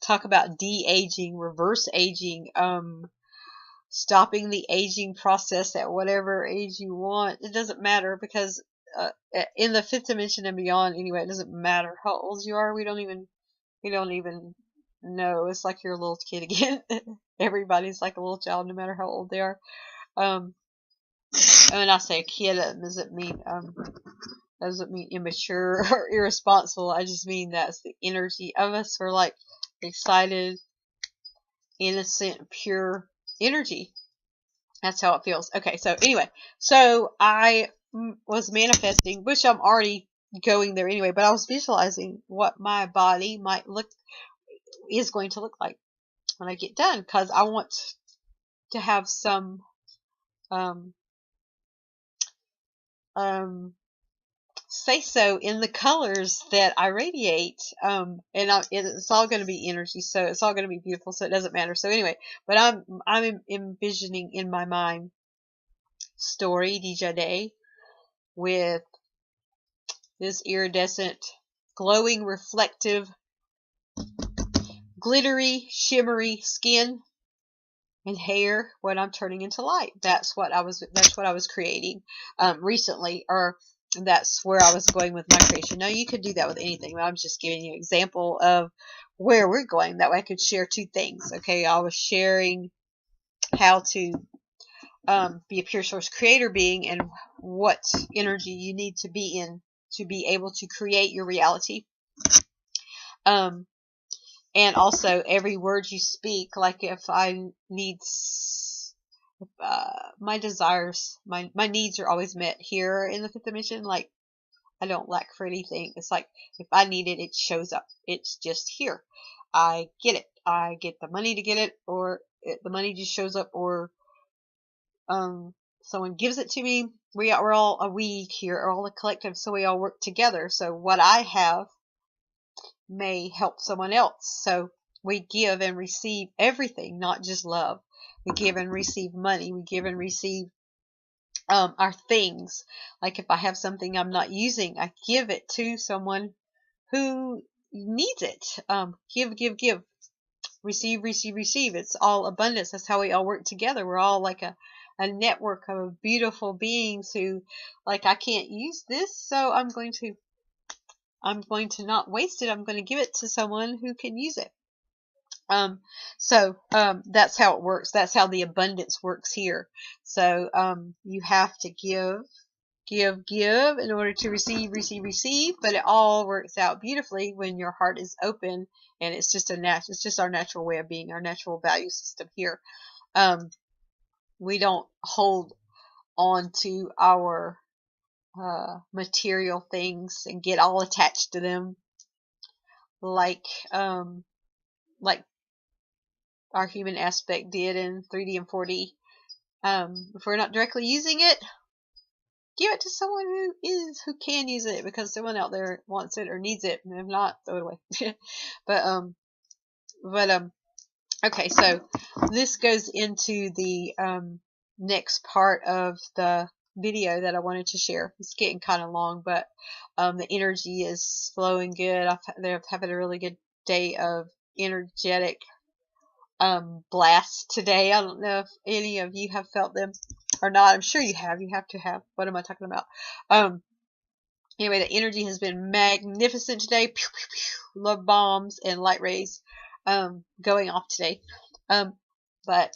Talk about de-aging, reverse aging, stopping the aging process at whatever age you want. It doesn't matter, because in the fifth dimension and beyond, anyway, it doesn't matter how old you are. We don't even know. It's like you're a little kid again. Everybody's like a little child, no matter how old they are. When I say a kid, that doesn't mean Doesn't mean immature or irresponsible. I just mean that's the energy of us. We're like excited, innocent, pure energy. That's how it feels. Okay, so anyway, so I was manifesting, which I'm already going there anyway, but I was visualizing what my body is going to look like when I get done, because I want to have some say so in the colors that I radiate, and it's all going to be energy, so it's all going to be beautiful, so it doesn't matter. So anyway, but I'm envisioning in my mind story Dijade with this iridescent, glowing, reflective, glittery, shimmery skin and hair when I'm turning into light. That's what I was creating recently, or that's where I was going with my creation. Now you could do that with anything, but I'm just giving you an example of where we're going. That way I could share two things. Okay, I was sharing how to be a pure source creator being and what energy you need to be in to be able to create your reality. And also every word you speak, like if I need my desires, my needs are always met here in the fifth dimension. Like I don't lack for anything. It's like if I need it, it shows up. It's just here. I get it. I get the money to get it, or the money just shows up, or someone gives it to me. We're all a we here, are all a collective, so we all work together. So what I have may help someone else. So we give and receive everything, not just love. We give and receive money. We give and receive our things. Like if I have something I'm not using, I give it to someone who needs it. Give. Receive, receive, receive. It's all abundance. That's how we all work together. We're all like a network of beautiful beings who, like, I can't use this, so I'm going to not waste it. I'm going to give it to someone who can use it. That's how it works. That's how the abundance works here. So you have to give in order to receive, but it all works out beautifully when your heart is open, and it's just our natural way of being, our natural value system here. We don't hold on to our material things and get all attached to them like our human aspect did in 3D and 4D. If we're not directly using it, give it to someone who can use it, because someone out there wants it or needs it, and if not, throw it away. Okay, so this goes into the next part of the video that I wanted to share. It's getting kind of long, but the energy is flowing good. They're having a really good day of energetic blast today. I don't know if any of you have felt them or not. I'm sure you have. You have to have. What am I talking about? Anyway, the energy has been magnificent today. Pew, pew, pew. Love bombs and light rays going off today. But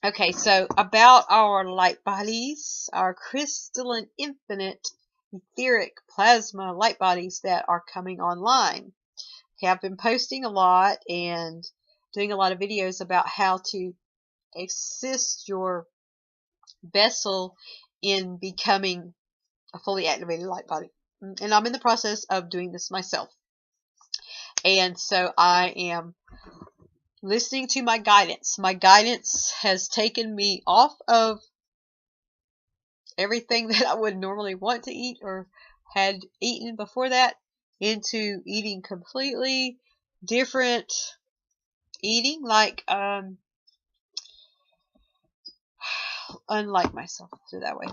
okay, so about our light bodies, our crystalline, infinite, etheric plasma light bodies that are coming online. Okay, I've been posting a lot and doing a lot of videos about how to assist your vessel in becoming a fully activated light body. And I'm in the process of doing this myself. And so I am listening to my guidance. My guidance has taken me off of everything that I would normally want to eat or had eaten before that into eating completely different eating, like unlike myself, so that way,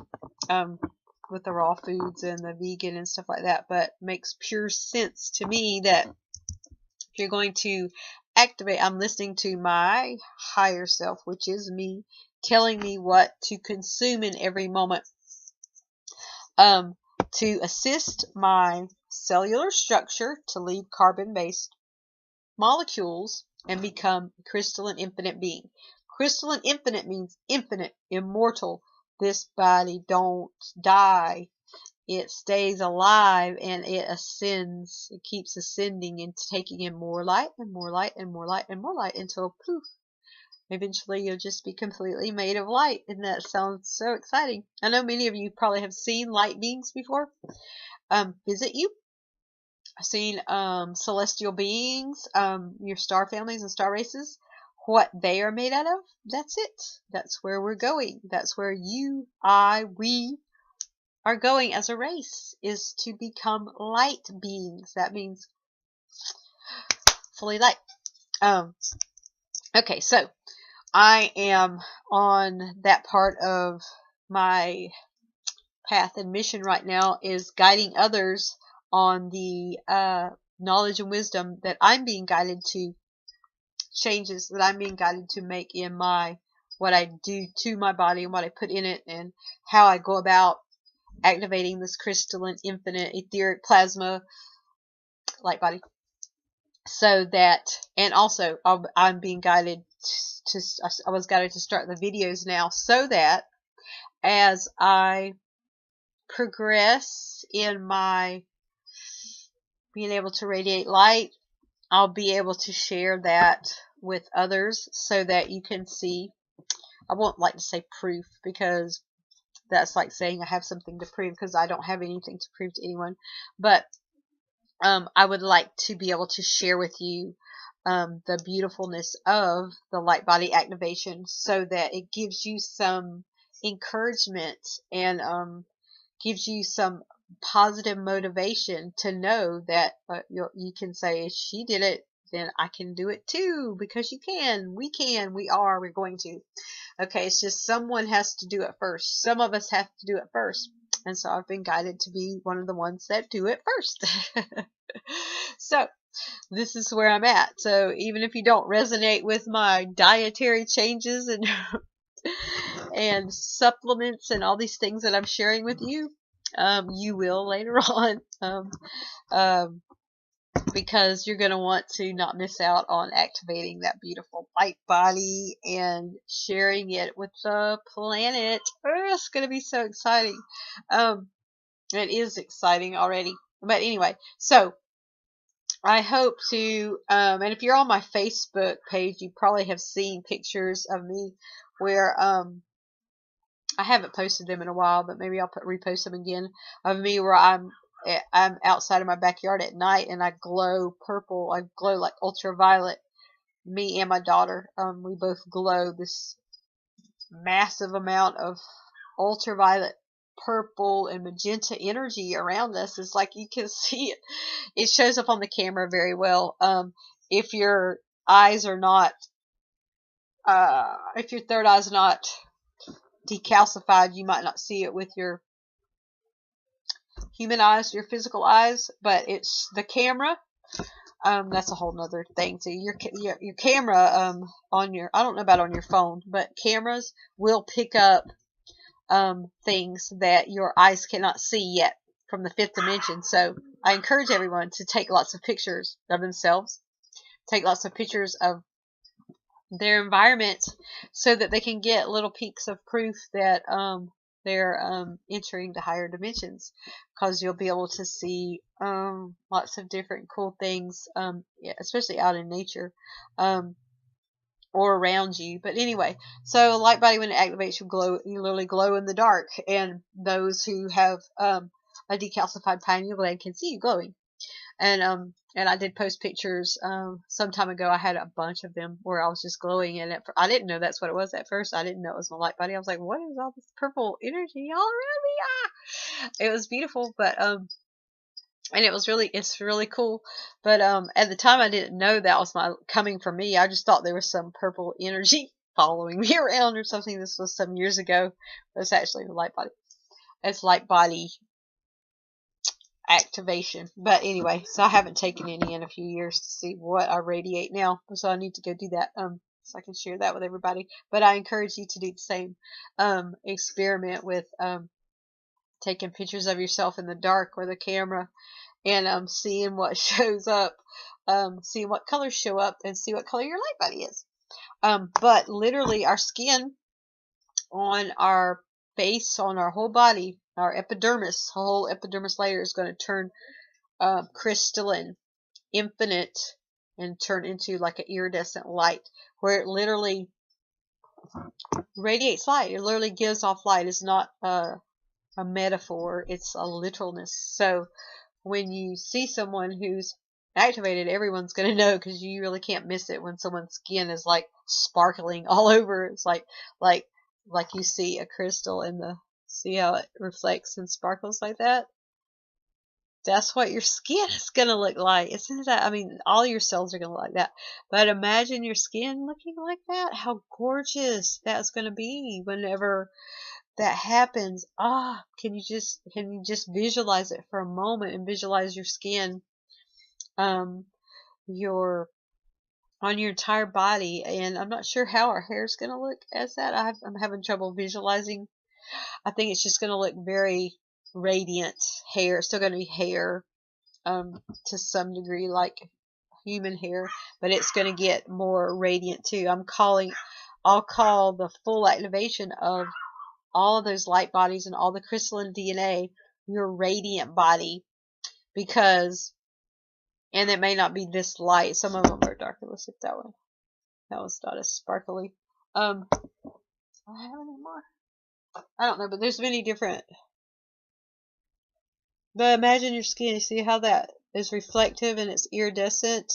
with the raw foods and the vegan and stuff like that. But makes pure sense to me that if you're going to activate, I'm listening to my higher self, which is me, telling me what to consume in every moment, to assist my cellular structure to leave carbon-based molecules and become a crystalline infinite being. Crystalline infinite means infinite, immortal. This body don't die. it stays alive and it ascends. It keeps ascending and taking in more light and more light and more light and more light until poof. Eventually you'll just be completely made of light, and that sounds so exciting. I know many of you probably have seen light beings before visit you. I've seen celestial beings, your star families and star races. What they are made out of, that's it. That's where we're going. That's where you, I, we are going as a race, is to become light beings. That means fully light. Okay, so I am on that part of my path and mission right now, is guiding others on the knowledge and wisdom that I'm being guided to, changes that I'm being guided to make in my, what I do to my body and what I put in it, and how I go about activating this crystalline, infinite, etheric plasma light body. So that, and also I'm being guided I was guided to start the videos now, so that as I progress in my being able to radiate light, I'll be able to share that with others so that you can see. I won't like to say proof, because that's like saying I have something to prove, because I don't have anything to prove to anyone. But I would like to be able to share with you the beautifulness of the light body activation, so that it gives you some encouragement and gives you some positive motivation to know that you can say, if she did it, then I can do it too, because you can, we are, we're going to. Okay, it's just someone has to do it first. Some of us have to do it first. And so I've been guided to be one of the ones that do it first. So this is where I'm at. So even if you don't resonate with my dietary changes and and supplements and all these things that I'm sharing with you, you will later on, because you're going to want to not miss out on activating that beautiful light body and sharing it with the planet. Oh, it's going to be so exciting. It is exciting already. But anyway, so I hope to, and if you're on my Facebook page, you probably have seen pictures of me where, I haven't posted them in a while, but maybe I'll repost them again, of me where I'm outside of my backyard at night and I glow purple. I glow like ultraviolet. Me and my daughter, we both glow this massive amount of ultraviolet, purple, and magenta energy around us. It's like you can see it. It shows up on the camera very well. If your eyes are not, if your third eye's not decalcified, you might not see it with your human eyes, your physical eyes, but it's the camera. That's a whole nother thing. So your camera on your, I don't know about on your phone, but cameras will pick up things that your eyes cannot see yet from the fifth dimension. So I encourage everyone to take lots of pictures of themselves, take lots of pictures of their environment, so that they can get little peeks of proof that they're entering the higher dimensions, because you'll be able to see lots of different cool things, yeah, especially out in nature, or around you. But anyway, so light body, when it activates, you literally glow in the dark, and those who have a decalcified pineal gland can see you glowing. And I did post pictures some time ago. I had a bunch of them where I was just glowing, and I didn't know that's what it was at first. I didn't know it was my light body. I was like, what is all this purple energy all around me? Ah! It was beautiful, but and it's really cool. But at the time I didn't know that was coming from me. I just thought there was some purple energy following me around or something. This was some years ago. But it's actually the light body. It's light body activation. But anyway, so I haven't taken any in a few years to see what I radiate now, so I need to go do that so I can share that with everybody. But I encourage you to do the same. Experiment with taking pictures of yourself in the dark with a camera, and seeing what shows up, seeing what colors show up, and see what color your light body is. But literally our skin on our face, on our whole body, our epidermis, whole epidermis layer is going to turn crystalline, infinite, and turn into like an iridescent light, where it literally radiates light. It literally gives off light. It's not a metaphor, it's a literalness. So when you see someone who's activated, everyone's going to know, because you really can't miss it when someone's skin is like sparkling all over. It's like you see a crystal in the, see how it reflects and sparkles like that? That's what your skin is going to look like. Isn't that, I mean, all your cells are going to look like that. But imagine your skin looking like that. How gorgeous that's going to be whenever that happens. Can you just visualize it for a moment, and visualize your skin, your on your entire body. And I'm not sure how our hair is going to look as that. I'm having trouble visualizing. I think it's just going to look very radiant hair. It's still going to be hair, to some degree, like human hair, but it's going to get more radiant too. I'll call the full activation of all of those light bodies and all the crystalline DNA your radiant body, because, and it may not be this light. Some of them are darker. Let's hit that one. That one's not as sparkly. Do I have any more? I don't know, but there's many different. But imagine your skin. You see how that is reflective and it's iridescent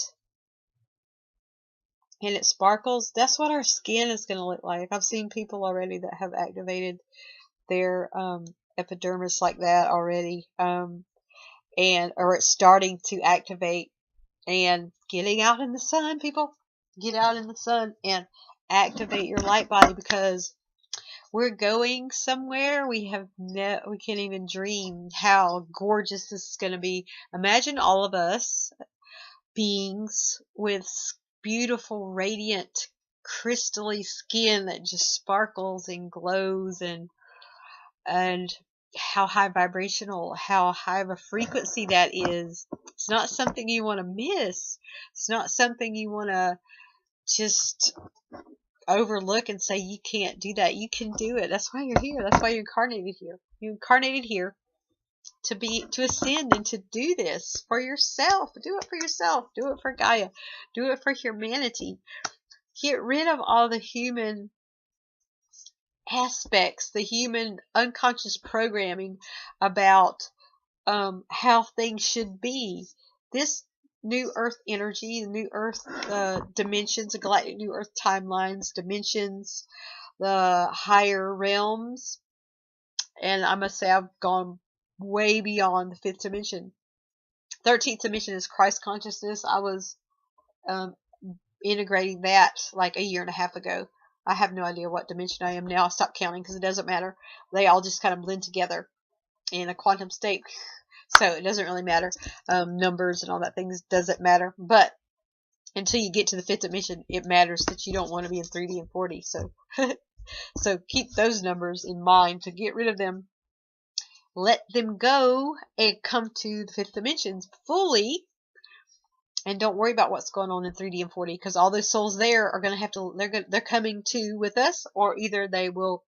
and it sparkles? That's what our skin is going to look like. I've seen people already that have activated their epidermis like that already, or it's starting to activate. And getting out in the sun, people, get out in the sun and activate your light body, because we're going somewhere we can't even dream how gorgeous this is going to be. Imagine all of us beings with beautiful, radiant, crystally skin that just sparkles and glows, and how high vibrational, how high of a frequency that is. It's not something you want to miss. It's not something you want to just overlook and say you can't do that. You can do it. That's why you're here. That's why you're incarnated here. You incarnated here to ascend and to do this for yourself. Do it for yourself. Do it for Gaia. Do it for humanity. Get rid of all the human aspects, the human unconscious programming about how things should be. This new earth energy, the new earth dimensions, the galactic new earth timelines, dimensions, the higher realms, and I must say I've gone way beyond the 5th dimension. 13th dimension is Christ consciousness. I was integrating that like a year and a half ago. I have no idea what dimension I am now. I stopped counting because it doesn't matter. They all just kind of blend together in a quantum state. So it doesn't really matter. Numbers and all that things doesn't matter. But until you get to the 5th dimension, it matters that you don't want to be in 3D and 4D. So, so keep those numbers in mind to get rid of them. Let them go and come to the 5th dimensions fully. And don't worry about what's going on in 3D and 4D, because all those souls there are going to have to, they're coming to with us, or either they will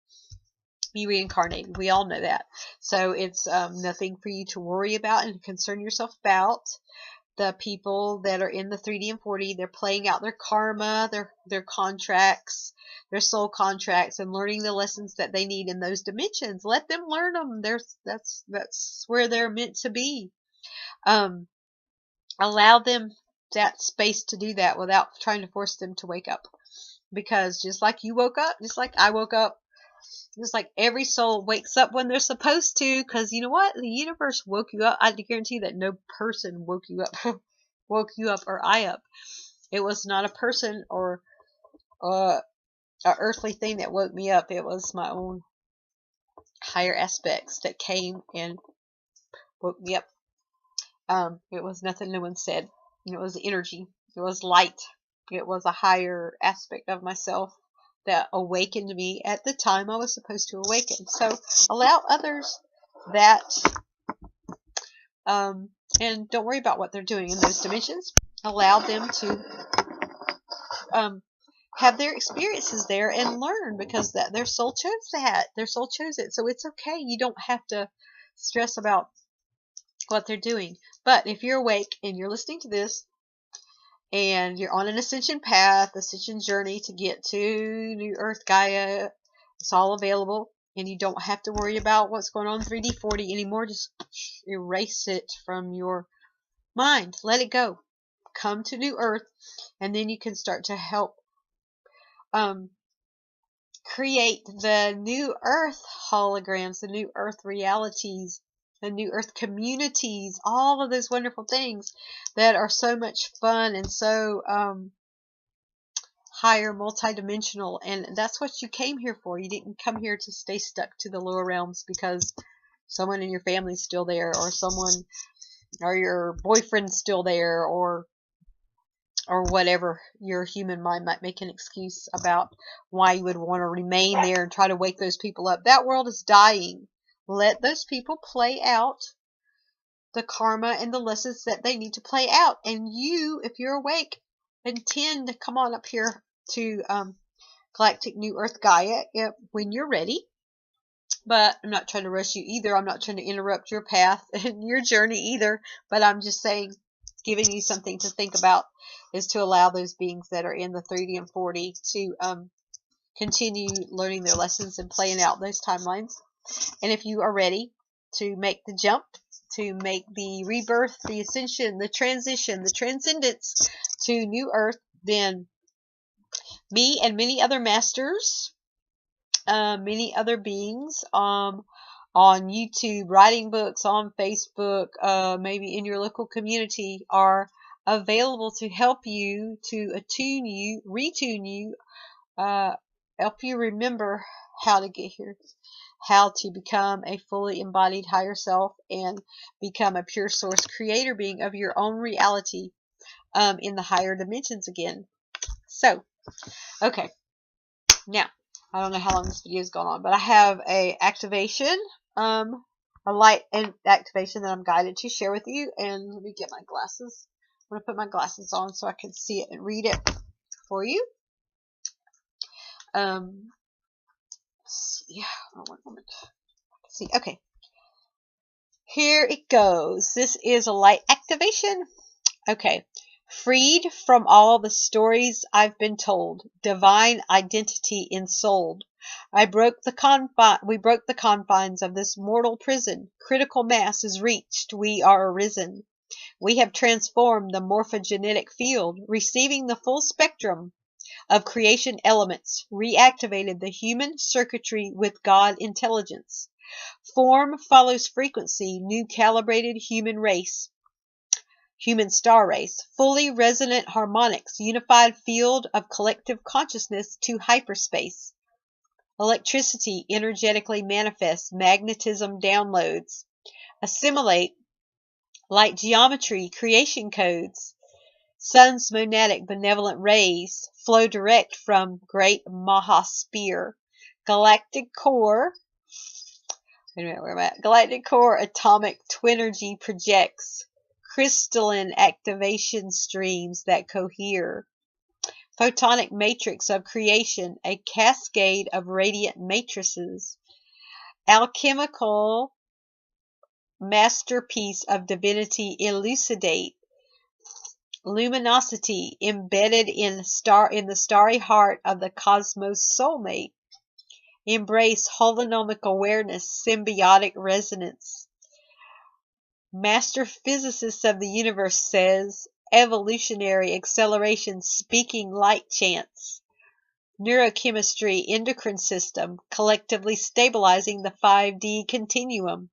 be reincarnated. We all know that. So it's nothing for you to worry about and concern yourself about. The people that are in the 3D and 4D, they're playing out their karma, their contracts, their soul contracts, and learning the lessons that they need in those dimensions. Let them learn them. That's where they're meant to be. Allow them that space to do that without trying to force them to wake up. Because just like you woke up, just like I woke up, just like every soul wakes up when they're supposed to, because you know what? The universe woke you up. I guarantee that no person woke you up, or I up. It was not a person or a earthly thing that woke me up. It was my own higher aspects that came and woke me up. It was nothing no one said. It was energy. It was light. It was a higher aspect of myself that awakened me at the time I was supposed to awaken. So allow others that, and don't worry about what they're doing in those dimensions. Allow them to have their experiences there and learn, because that their soul chose that. Their soul chose it. So it's okay. You don't have to stress about what they're doing. But if you're awake and you're listening to this and you're on an ascension path, ascension journey to get to New Earth Gaia, it's all available. And you don't have to worry about what's going on in 3D40 anymore. Just erase it from your mind. Let it go. Come to New Earth, and then you can start to help create the New Earth holograms, the New Earth realities, the New Earth communities, all of those wonderful things that are so much fun and so higher, multidimensional. And that's what you came here for. You didn't come here to stay stuck to the lower realms because someone in your family's still there, or someone, or your boyfriend's still there, or whatever. Your human mind might make an excuse about why you would want to remain there and try to wake those people up. That world is dying. Let those people play out the karma and the lessons that they need to play out. And you, if you're awake, intend to come on up here to Galactic New Earth Gaia when you're ready. But I'm not trying to rush you either. I'm not trying to interrupt your path and your journey either. But I'm just saying, giving you something to think about, is to allow those beings that are in the 3D and 4D to continue learning their lessons and playing out those timelines. And if you are ready to make the jump, to make the rebirth, the ascension, the transition, the transcendence to New Earth, then me and many other masters, many other beings on YouTube, writing books, on Facebook, maybe in your local community, are available to help you, to attune you, retune you, help you remember how to get here, how to become a fully embodied higher self and become a pure source creator being of your own reality in the higher dimensions again. So, okay, now, I don't know how long this video has gone on, but I have a activation, a light and activation that I'm guided to share with you. And let me get my glasses. I'm going to put my glasses on so I can see it and read it for you. Let's see. Oh, one moment. See. Okay. Here it goes. This is a light activation. Okay. Freed from all the stories I've been told, divine identity ensouled. We broke the confines of this mortal prison. Critical mass is reached. We are arisen. We have transformed the morphogenetic field, receiving the full spectrum of creation elements, reactivated the human circuitry with God intelligence. Form follows frequency, new calibrated human star race, fully resonant harmonics, unified field of collective consciousness to hyperspace. Electricity energetically manifests, magnetism downloads. Assimilate light geometry, creation codes. Sun's monadic benevolent rays flow direct from great Maha Spear. Galactic core. Wait a minute, where am I at? Galactic core atomic twinergy projects crystalline activation streams that cohere. Photonic matrix of creation, a cascade of radiant matrices. Alchemical masterpiece of divinity elucidate. Luminosity embedded in the starry heart of the cosmos soulmate. Embrace holonomic awareness, symbiotic resonance. Master physicist of the universe says, evolutionary acceleration speaking light chants. Neurochemistry endocrine system, collectively stabilizing the 5D continuum.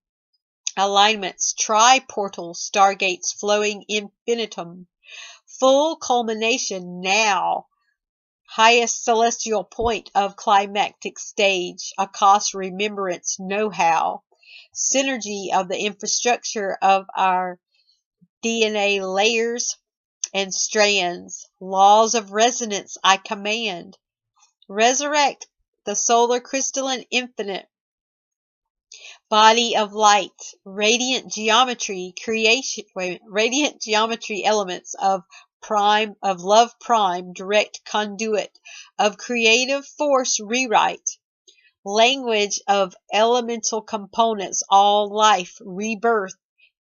Alignments, tri-portal stargates flowing infinitum. Full culmination now. Highest celestial point of climactic stage. Akasha remembrance know-how. Synergy of the infrastructure of our DNA layers and strands. Laws of resonance I command. Resurrect the solar crystalline infinite. Body of light. Radiant geometry elements of prime of love prime, direct conduit of creative force rewrite, language of elemental components, all life, rebirth,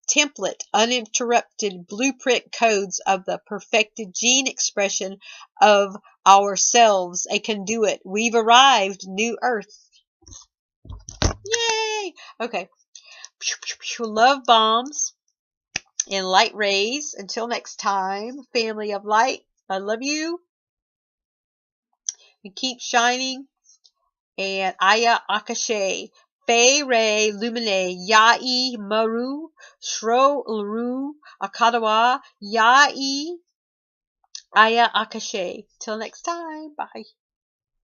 template, uninterrupted blueprint codes of the perfected gene expression of ourselves, a conduit. We've arrived, new earth. Yay! Okay. Love bombs and light rays. Until next time, family of light, I love you. And keep shining. And Aya Akashe, Fe Re Lumine, Yai Maru, Shro Uru, Akadawa, Yai Aya Akashe. Till next time. Bye.